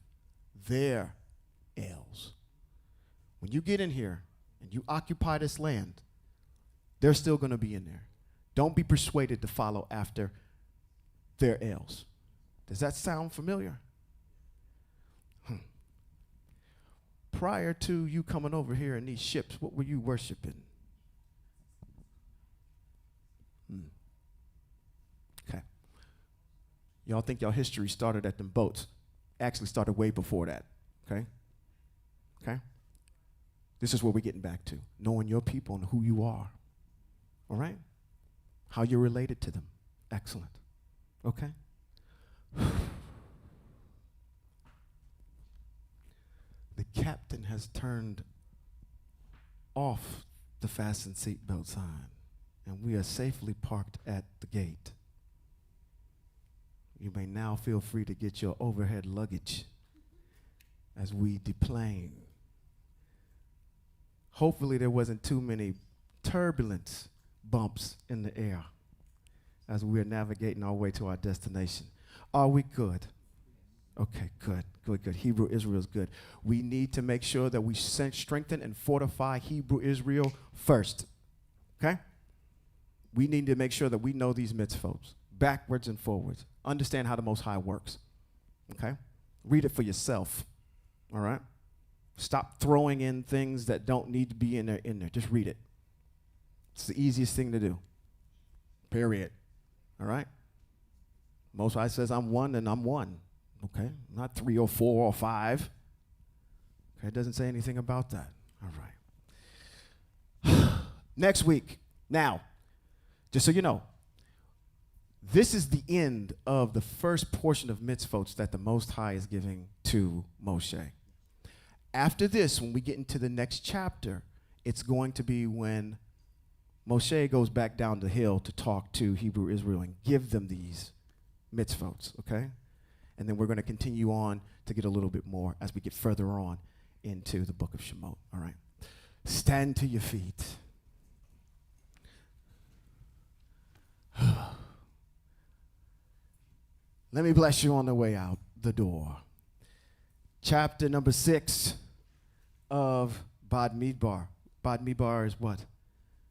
their Els. When you get in here and you occupy this land, they're still going to be in there. Don't be persuaded to follow after their Els. Does that sound familiar? Prior to you coming over here in these ships, what were you worshiping? Okay. Y'all think y'all history started at them boats. Actually started way before that. Okay? Okay? This is where we're getting back to, knowing your people and who you are. All right? How you're related to them. Excellent. Okay? The captain has turned off the fasten seatbelt sign, and we are safely parked at the gate. You may now feel free to get your overhead luggage as we deplane. Hopefully there wasn't too many turbulence bumps in the air as we're navigating our way to our destination. Are we good? Okay, good. Hebrew Israel is good. We need to make sure that we strengthen and fortify Hebrew Israel first. Okay? We need to make sure that we know these mitzvot backwards and forwards. Understand how the Most High works. Okay? Read it for yourself. All right? Stop throwing in things that don't need to be in there. Just read it. It's the easiest thing to do. Period. All right? Most High says I'm one, and I'm one. Okay? Not 3 or 4 or 5. Okay? It doesn't say anything about that. All right. Next week. Now, just so you know, this is the end of the first portion of mitzvot that the Most High is giving to Moshe. After this, when we get into the next chapter, it's going to be when Moshe goes back down the hill to talk to Hebrew Israel and give them these mitzvot, okay? And then we're going to continue on to get a little bit more as we get further on into the book of Shemote, all right? Stand to your feet. Let me bless you on the way out the door. Chapter number 6 of Bad Midbar. Bad Midbar is what?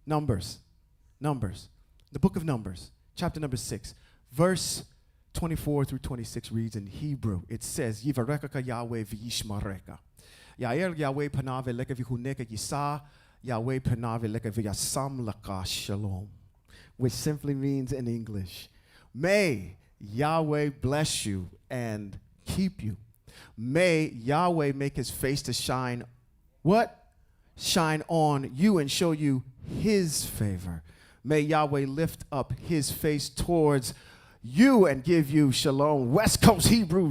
Numbers. The book of Numbers, chapter number 6, verse 24 through 26 reads in Hebrew. It says, Yivarekaka Yahweh v'yishmareka. Yair Yahweh panav eleka v'huneka yisa, Yahweh panav eleka v'yasam laka shalom. Which simply means in English, may Yahweh bless you and keep you. May Yahweh make his face to shine, what? Shine on you and show you his favor. May Yahweh lift up his face towards you and give you shalom. West Coast Hebrews.